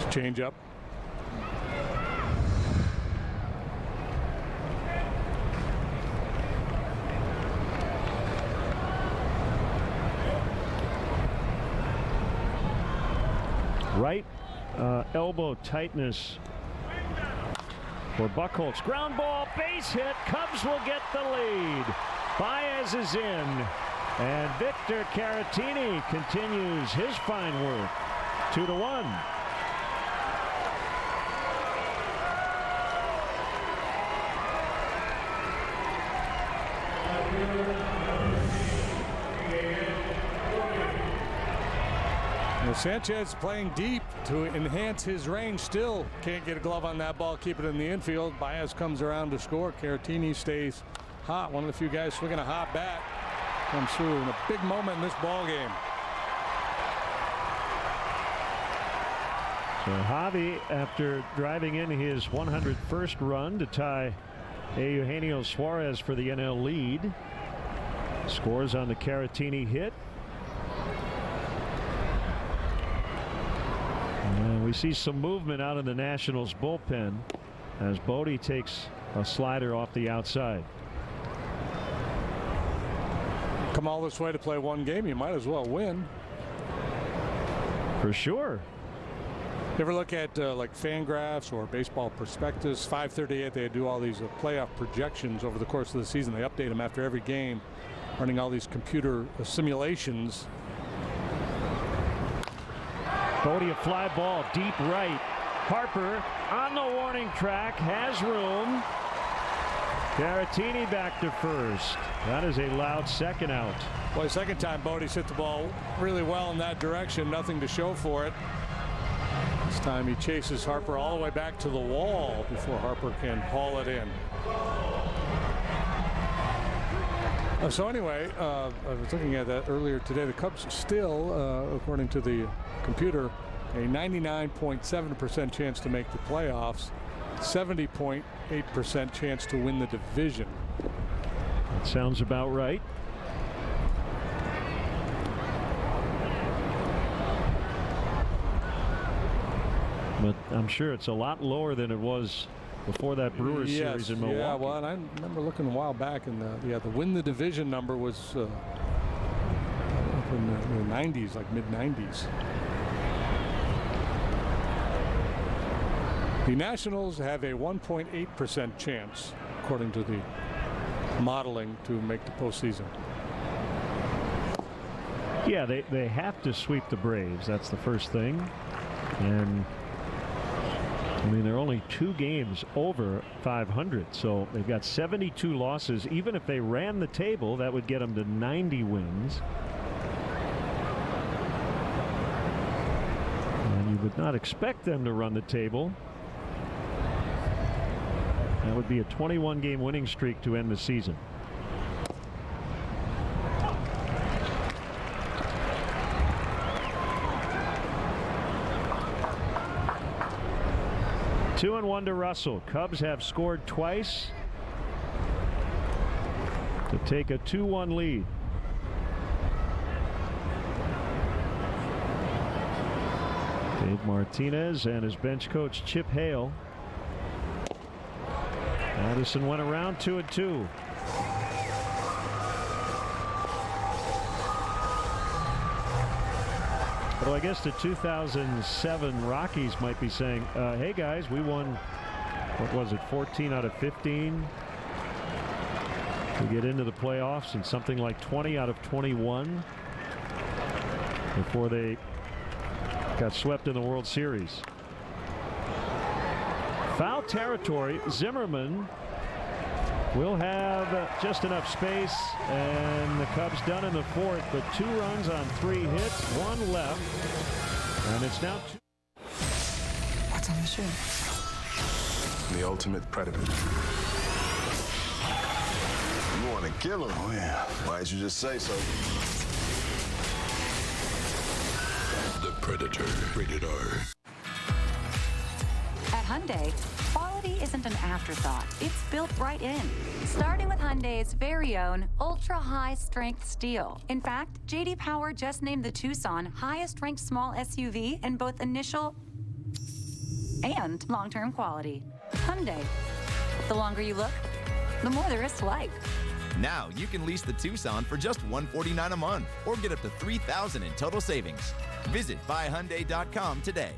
Change up. Right elbow tightness for Buchholz. Ground ball, base hit. Cubs will get the lead. Baez is in, and Victor Caratini continues his fine work. 2-1. Sanchez playing deep to enhance his range. Still can't get a glove on that ball, keep it in the infield. Baez comes around to score. Caratini stays hot. One of the few guys swinging a hot bat comes through in a big moment in this ball game. So Javi, after driving in his 101st run to tie Eugenio Suarez for the NL lead, scores on the Caratini hit. And we see some movement out in the Nationals bullpen as Bodie takes a slider off the outside. Come all this way to play one game, you might as well win. For sure. You ever look at like Fangraphs or Baseball Prospectus? 538, they do all these playoff projections over the course of the season. They update them after every game, running all these computer simulations. Bodie, a fly ball deep right. Harper on the warning track, has room. Caratini back to first. That is a loud second out. Boy, second time Bodie's hit the ball really well in that direction. Nothing to show for it. This time he chases Harper all the way back to the wall before Harper can haul it in. So anyway, I was looking at that earlier today. The Cubs still, according to the computer, a 99.7% chance to make the playoffs, 70.8% chance to win the division. That sounds about right. But I'm sure it's a lot lower than it was before that Brewers series in Milwaukee. Yeah, well, and I remember looking a while back, and the win the division number was up in the 90s, like mid-90s. The Nationals have a 1.8% chance, according to the modeling, to make the postseason. Yeah, they have to sweep the Braves. That's the first thing. And I mean, they're only 2 games over 500, so they've got 72 losses. Even if they ran the table, that would get them to 90 wins. And you would not expect them to run the table. That would be a 21-game winning streak to end the season. Two and one to Russell. Cubs have scored twice to take a 2-1 lead. Dave Martinez and his bench coach Chip Hale. Addison went around 2-2. Well, I guess the 2007 Rockies might be saying, hey guys, we won, what was it, 14 out of 15 to get into the playoffs, and something like 20 out of 21 before they got swept in the World Series. Foul territory. Zimmerman will have just enough space, and the Cubs done in the 4th, but 2 runs on 3 hits, 1 left, and it's now What's on the shirt? The ultimate predator. You want to kill him? Oh, yeah. Why'd you just say so? The Predator. Rated R. At Hyundai, quality isn't an afterthought. It's built right in. Starting with Hyundai's very own ultra-high strength steel. In fact, J.D. Power just named the Tucson highest ranked small SUV in both initial and long-term quality. Hyundai. The longer you look, the more there is to like. Now you can lease the Tucson for just $149 a month or get up to $3,000 in total savings. Visit buyhyundai.com today.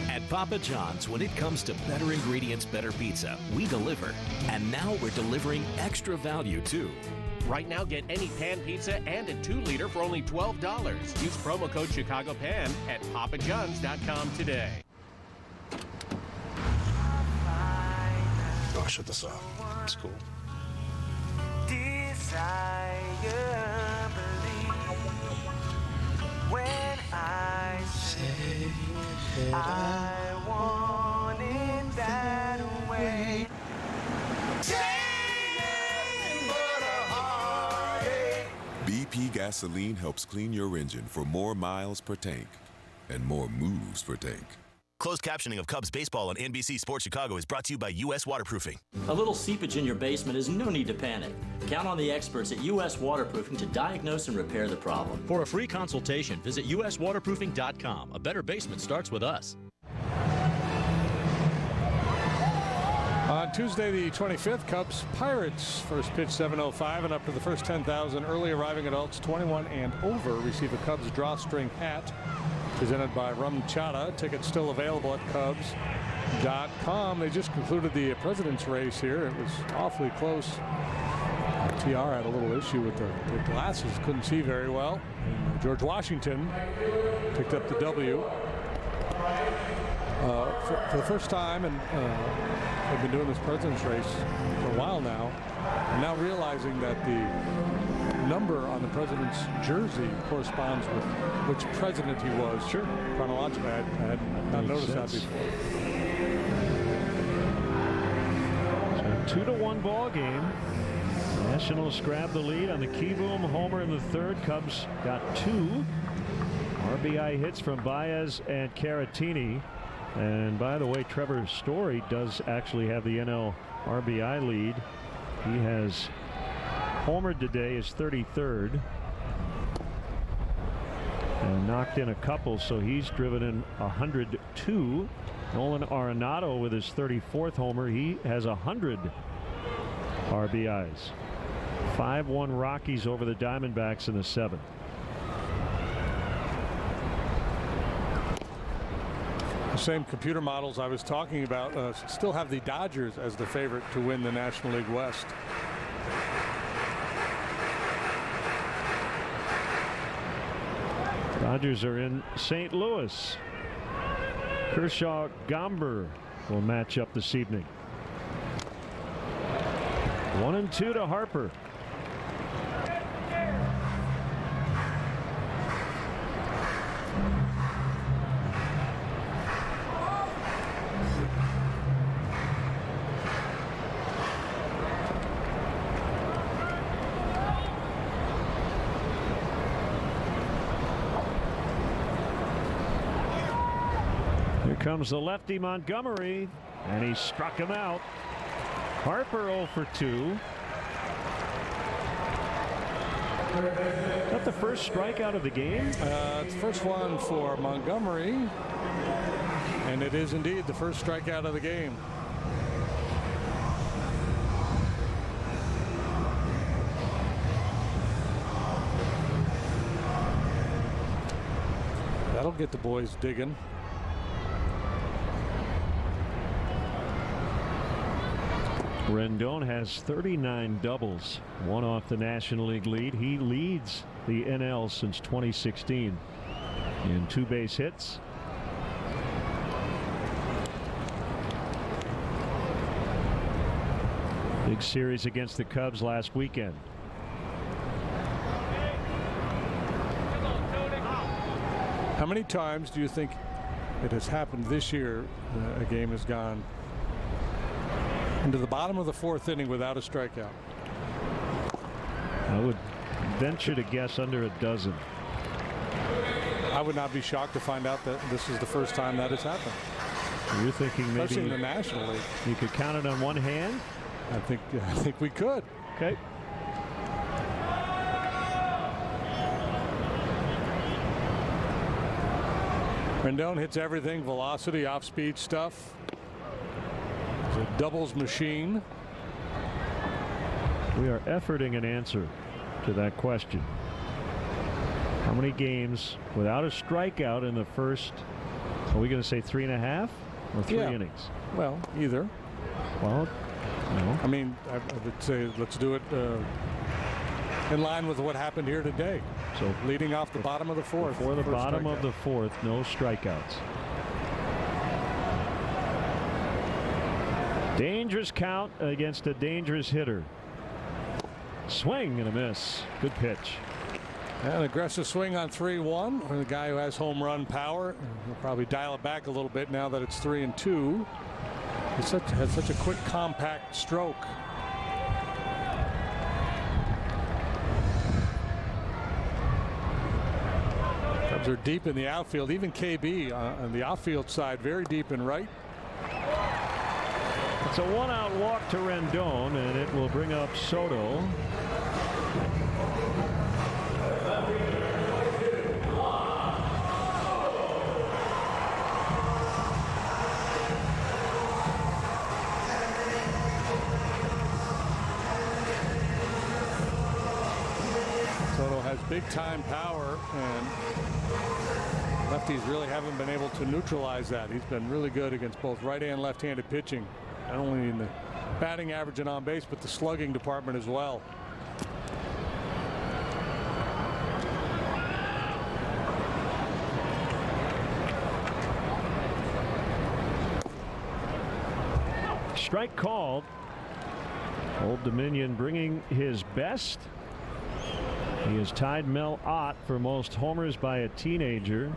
At Papa John's, when it comes to better ingredients, better pizza, we deliver. And now we're delivering extra value, too. Right now, get any pan pizza and a 2-liter for only $12. Use promo code ChicagoPan at papajohns.com today. Oh, shut this off. It's cool. Desire, believe when I say I want it that way. BP gasoline helps clean your engine for more miles per tank and more moves per tank. Closed captioning of Cubs baseball on NBC Sports Chicago is brought to you by U.S. Waterproofing. A little seepage in your basement is no need to panic. Count on the experts at U.S. Waterproofing to diagnose and repair the problem. For a free consultation, visit uswaterproofing.com. A better basement starts with us. On Tuesday, the 25th, Cubs Pirates. First pitch 7:05, and up to the first 10,000 early arriving adults 21 and over receive a Cubs drawstring hat presented by Rum Chata. Tickets still available at Cubs.com. They just concluded the president's race here. It was awfully close. TR had a little issue with the glasses, couldn't see very well. And George Washington picked up the W. For the first time, and they've been doing this president's race for a while now, and now realizing that the number on the president's jersey corresponds with which president he was. Sure. Chronologically, I had not noticed that before. So 2-1 ball game. Nationals grab the lead on the Keyboom homer in the 3rd. Cubs got 2 RBI hits from Baez and Caratini. And by the way, Trevor Story does actually have the NL RBI lead. He has homered today, his 33rd, and knocked in a couple, so he's driven in 102. Nolan Arenado with his 34th homer, he has 100 RBIs. 5-1 Rockies over the Diamondbacks in the 7th. The same computer models I was talking about still have the Dodgers as the favorite to win the National League West. Dodgers are in St. Louis. Kershaw, Gomber will match up this evening. 1-2 to Harper. Here comes the lefty Montgomery, and he struck him out. Harper 0 for 2. Is that the first strikeout of the game? It's the first one for Montgomery, and it is indeed the first strikeout of the game. That'll get the boys digging. Rendon has 39 doubles, one off the National League lead. He leads the NL since 2016 in 2 base hits. Big series against the Cubs last weekend. How many times do you think it has happened this year a game has gone into the bottom of the 4th inning without a strikeout? I would venture to guess under a dozen. I would not be shocked to find out that this is the first time that has happened. You're thinking maybe especially in the National League. You could count it on one hand? I think we could. Okay. Rendon hits everything, velocity, off-speed stuff. It's a doubles machine. We are efforting an answer to that question. How many games without a strikeout in the first, are we going to say 3.5 or 3 innings? Well, either. Well, no. I mean, I would say let's do it in line with what happened here today. So leading off the bottom of the 4th. Before the bottom of the 4th, no strikeouts. Dangerous count against a dangerous hitter. Swing and a miss. Good pitch. An aggressive swing on 3-1 for the guy who has home run power. He'll probably dial it back a little bit now that it's 3-2. He has such a quick, compact stroke. Cubs are deep in the outfield. Even KB on the outfield side, very deep in right. It's a 1-out walk to Rendon, and it will bring up Soto. Soto has big time power, and lefties really haven't been able to neutralize that. He's been really good against both right and left-handed pitching, not only in the batting average and on base, but the slugging department as well. Strike called. Old Dominion bringing his best. He has tied Mel Ott for most homers by a teenager,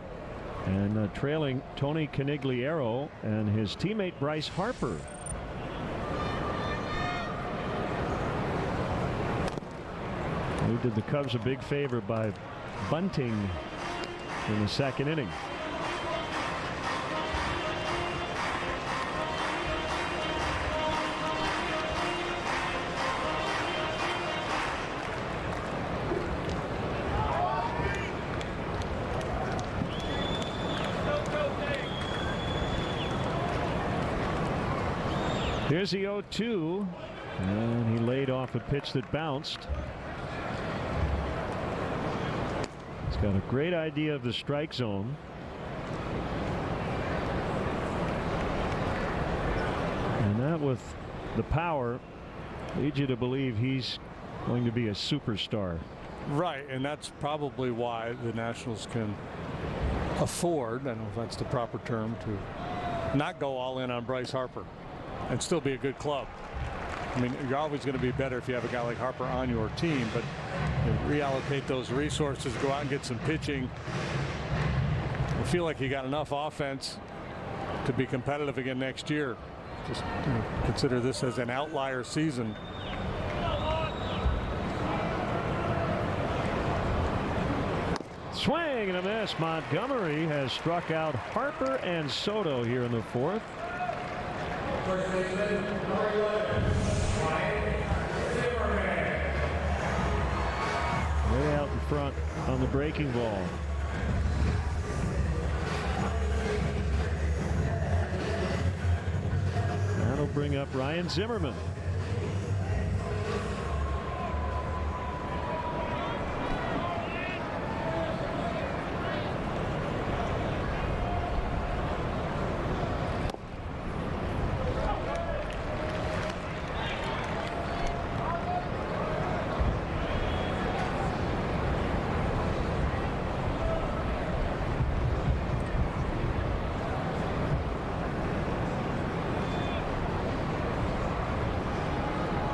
and trailing Tony Conigliaro and his teammate Bryce Harper. Who did the Cubs a big favor by bunting in the 2nd inning. Here's the 0-2, and he laid off a pitch that bounced. He's got a great idea of the strike zone. And that, with the power, leads you to believe he's going to be a superstar. Right, and that's probably why the Nationals can afford, I don't know if that's the proper term, to not go all in on Bryce Harper and still be a good club. I mean, you're always going to be better if you have a guy like Harper on your team, but reallocate those resources, go out and get some pitching. I feel like you got enough offense to be competitive again next year. Just consider this as an outlier season. Swing and a miss. Montgomery has struck out Harper and Soto here in the fourth. Way out in front on the breaking ball. That'll bring up Ryan Zimmerman.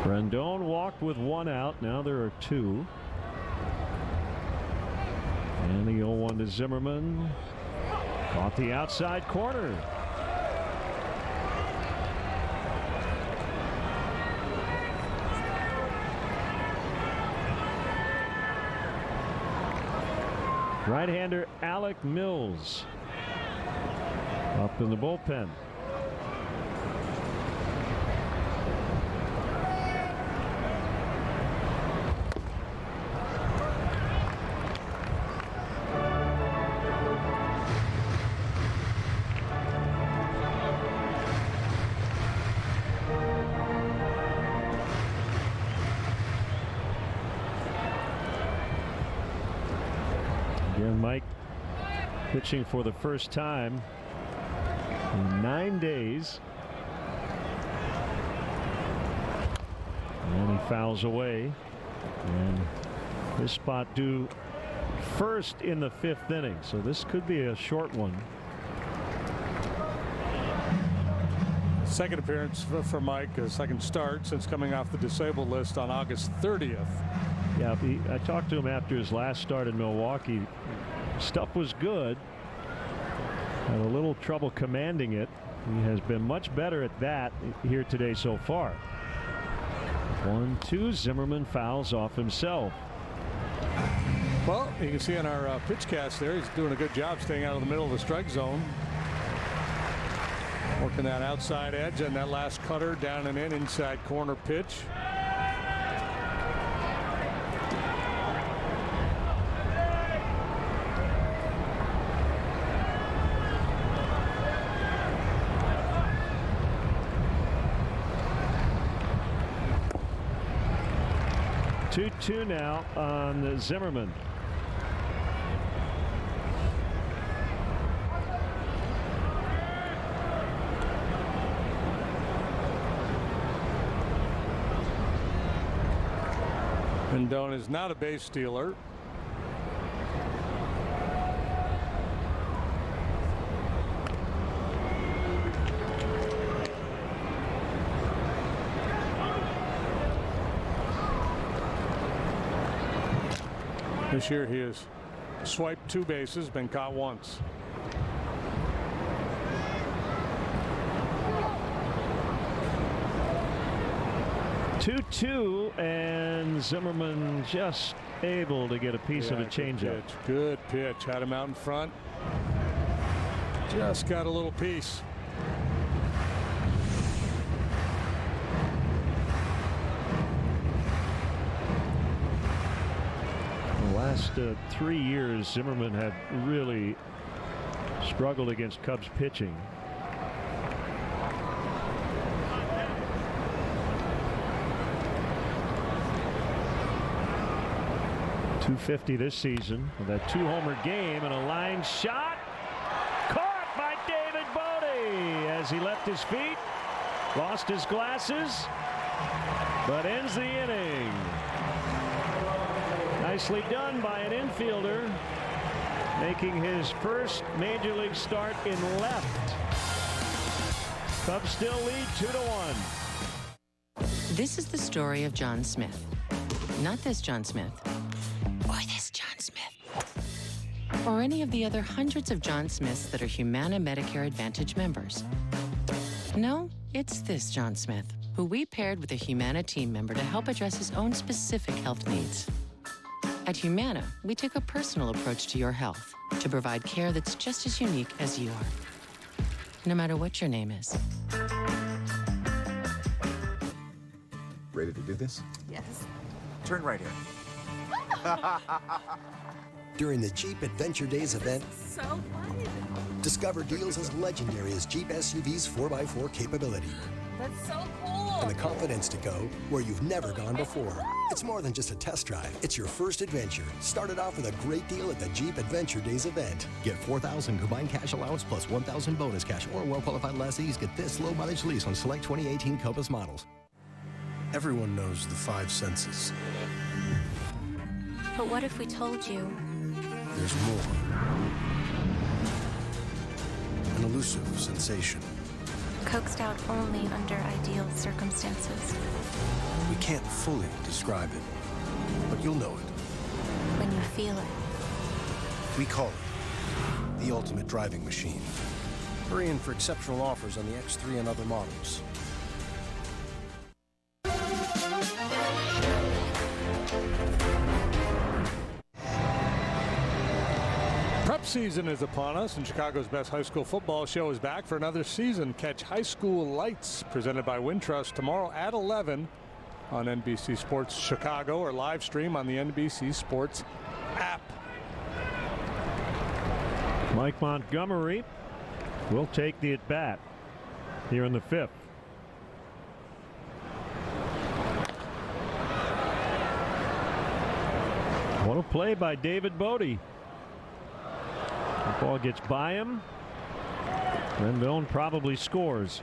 Rendon walked with one out. Now there are two. And the 0-1 to Zimmerman. Caught the outside corner. Right-hander Alec Mills up in the bullpen. Again, Mike pitching for the first time in 9 days. And he fouls away. And this spot due first in the 5th inning. So this could be a short one. Second appearance for Mike, a second start since coming off the disabled list on August 30th. Yeah, I talked to him after his last start in Milwaukee. Stuff was good. Had a little trouble commanding it. He has been much better at that here today so far. 1-2. Zimmerman fouls off himself. Well, you can see on our pitch cast there, he's doing a good job staying out of the middle of the strike zone. Working that outside edge and that last cutter down and in, inside corner pitch. Two now on Zimmerman. Rendon is not a base stealer. This year he has swiped 2 bases, been caught once. Two, and Zimmerman just able to get a piece of a changeup. Good pitch. Had him out in front. Just got a little piece. The last 3 years, Zimmerman had really struggled against Cubs pitching. .250 this season with that 2-homer game and a line shot caught by David Bodie as he left his feet, lost his glasses, but ends the inning. Nicely done by an infielder, making his first major league start in left. Cubs still lead 2-1. This is the story of John Smith. Not this John Smith. Or this John Smith. Or any of the other hundreds of John Smiths that are Humana Medicare Advantage members. No, it's this John Smith, who we paired with a Humana team member to help address his own specific health needs. At Humana, we take a personal approach to your health to provide care that's just as unique as you are, no matter what your name is. Ready to do this? Yes. Turn right here. During the Jeep Adventure Days event, So fun. discover deals as legendary as Jeep SUV's 4x4 capability. That's so cool. And the confidence to go where you've never gone before. It's more than just a test drive. It's your first adventure. Start it off with a great deal at the Jeep Adventure Days event. Get $4,000 combined cash allowance plus $1,000 bonus cash, or well-qualified lessees get this low mileage lease on select 2018 Compass models. Everyone knows the five senses. But what if we told you? There's more. An elusive sensation. Coaxed out only under ideal circumstances. We can't fully describe it, but you'll know it. When you feel it. We call it the ultimate driving machine. Hurry in for exceptional offers on the X3 and other models. Prep season is upon us, and Chicago's best high school football show is back for another season. Catch High School Lights, presented by Wintrust, tomorrow at 11 on NBC Sports Chicago, or live stream on the NBC Sports app. Mike Montgomery will take the at-bat here in the fifth. What a play by David Bodie. The ball gets by him. Rendon probably scores.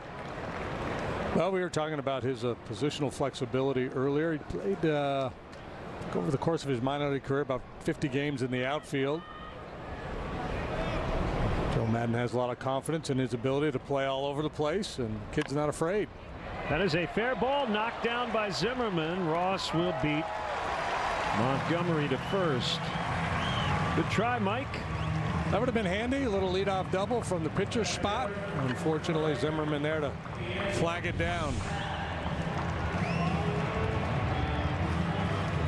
Well, we were talking about his positional flexibility earlier. He played over the course of his minor league career about 50 games in the outfield. Joe Madden has a lot of confidence in his ability to play all over the place, and the kid's not afraid. That is a fair ball, knocked down by Zimmerman. Ross will beat Montgomery to first. Good try, Mike. That would have been handy. A little leadoff double from the pitcher's spot. Unfortunately, Zimmerman there to flag it down.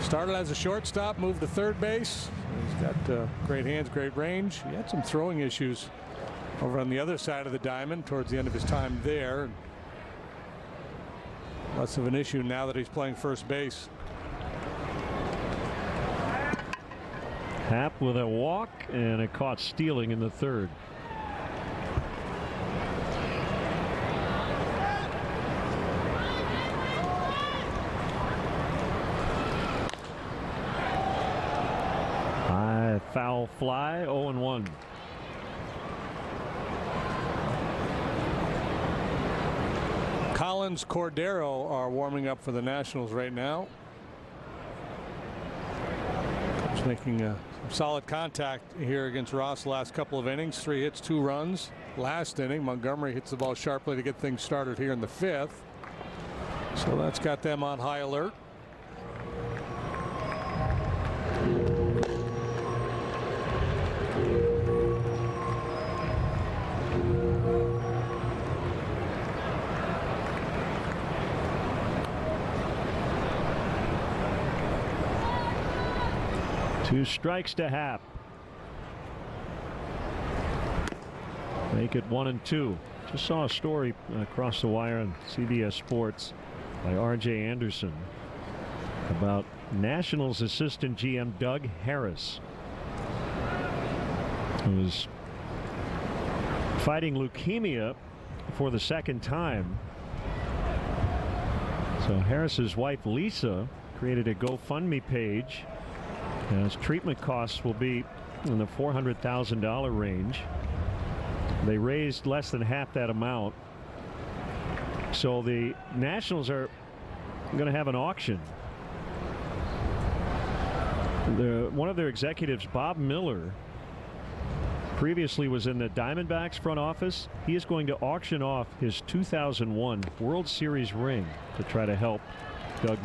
Started as a shortstop, moved to third base. He's got great hands, great range. He had some throwing issues over on the other side of the diamond towards the end of his time there. Less of an issue now that he's playing first base. Happ with a walk and a caught stealing in the third. High foul fly, 0-1. Collins, Cordero are warming up for the Nationals right now. Just making solid contact here against Ross the last couple of innings. 3 hits, 2 runs. Last inning, Montgomery hits the ball sharply to get things started here in the 5th. So that's got them on high alert. Two strikes to Happ. Make it 1-2. Just saw a story across the wire on CBS Sports by R.J. Anderson about Nationals assistant GM Doug Harris, who was fighting leukemia for the second time. So Harris's wife Lisa created a GoFundMe page. And his treatment costs will be in the $400,000 range. They raised less than half that amount. So the Nationals are going to have an auction. One of their executives, Bob Miller, previously was in the Diamondbacks front office. He is going to auction off his 2001 World Series ring to try to help Doug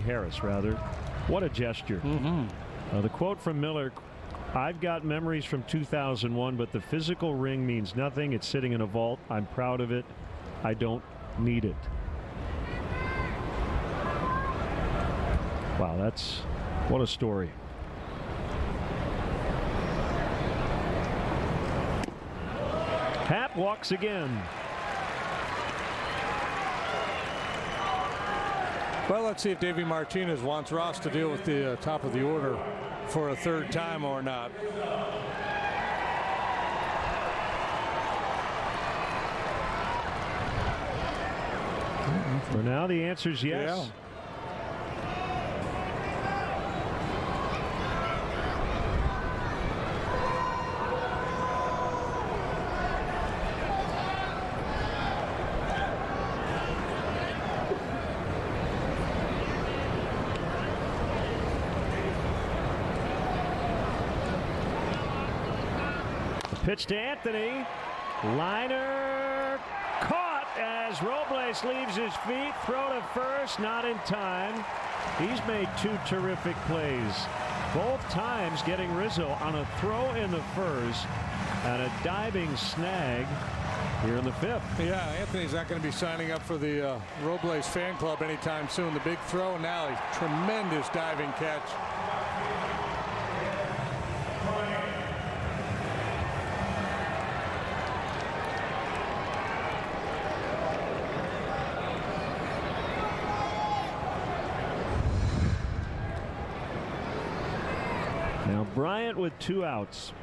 Harris, rather. What a gesture. The quote from Miller, "I've got memories from 2001, but the physical ring means nothing. It's sitting in a vault. I'm proud of it. I don't need it." Wow, what a story. Happ walks again. Well, let's see if Davey Martinez wants Ross to deal with the top of the order for a third time or not. For now, the answer is yes. Yeah. Pitch to Anthony. Liner caught as Robles leaves his feet. Throw to first, not in time. He's made two terrific plays. Both times getting Rizzo on a throw in the first and a diving snag here in the fifth. Yeah, Anthony's not going to be signing up for the Robles fan club anytime soon. The big throw now, a tremendous diving catch. Now Bryant with 2 outs.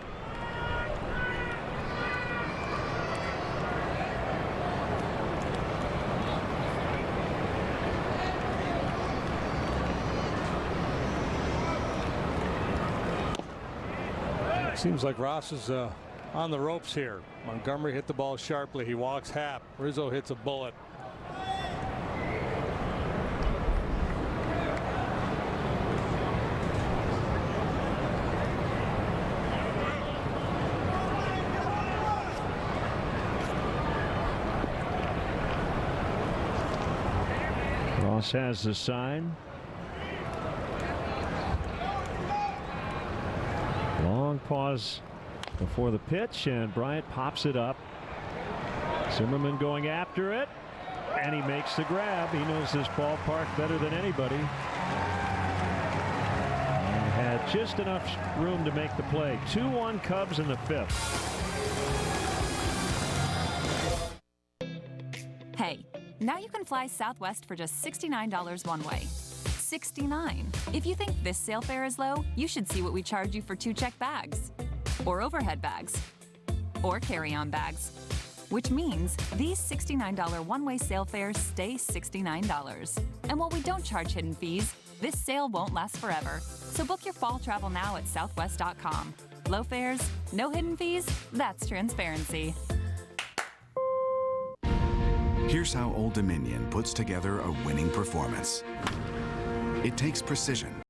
Seems like Ross is on the ropes here. Montgomery hit the ball sharply. He walks Happ. Rizzo hits a bullet. Ross has the sign. Long pause before the pitch, and Bryant pops it up. Zimmerman going after it, and he makes the grab. He knows this ballpark better than anybody. And had just enough room to make the play. 2-1 Cubs in the fifth. Hey, now you can fly Southwest for just $69 one way. $69. If you think this sale fare is low, you should see what we charge you for 2 check bags, or overhead bags, or carry-on bags. Which means these $69 one-way sale fares stay $69. And while we don't charge hidden fees, this sale won't last forever. So book your fall travel now at southwest.com. Low fares, no hidden fees, that's transparency. Here's how Old Dominion puts together a winning performance. It takes precision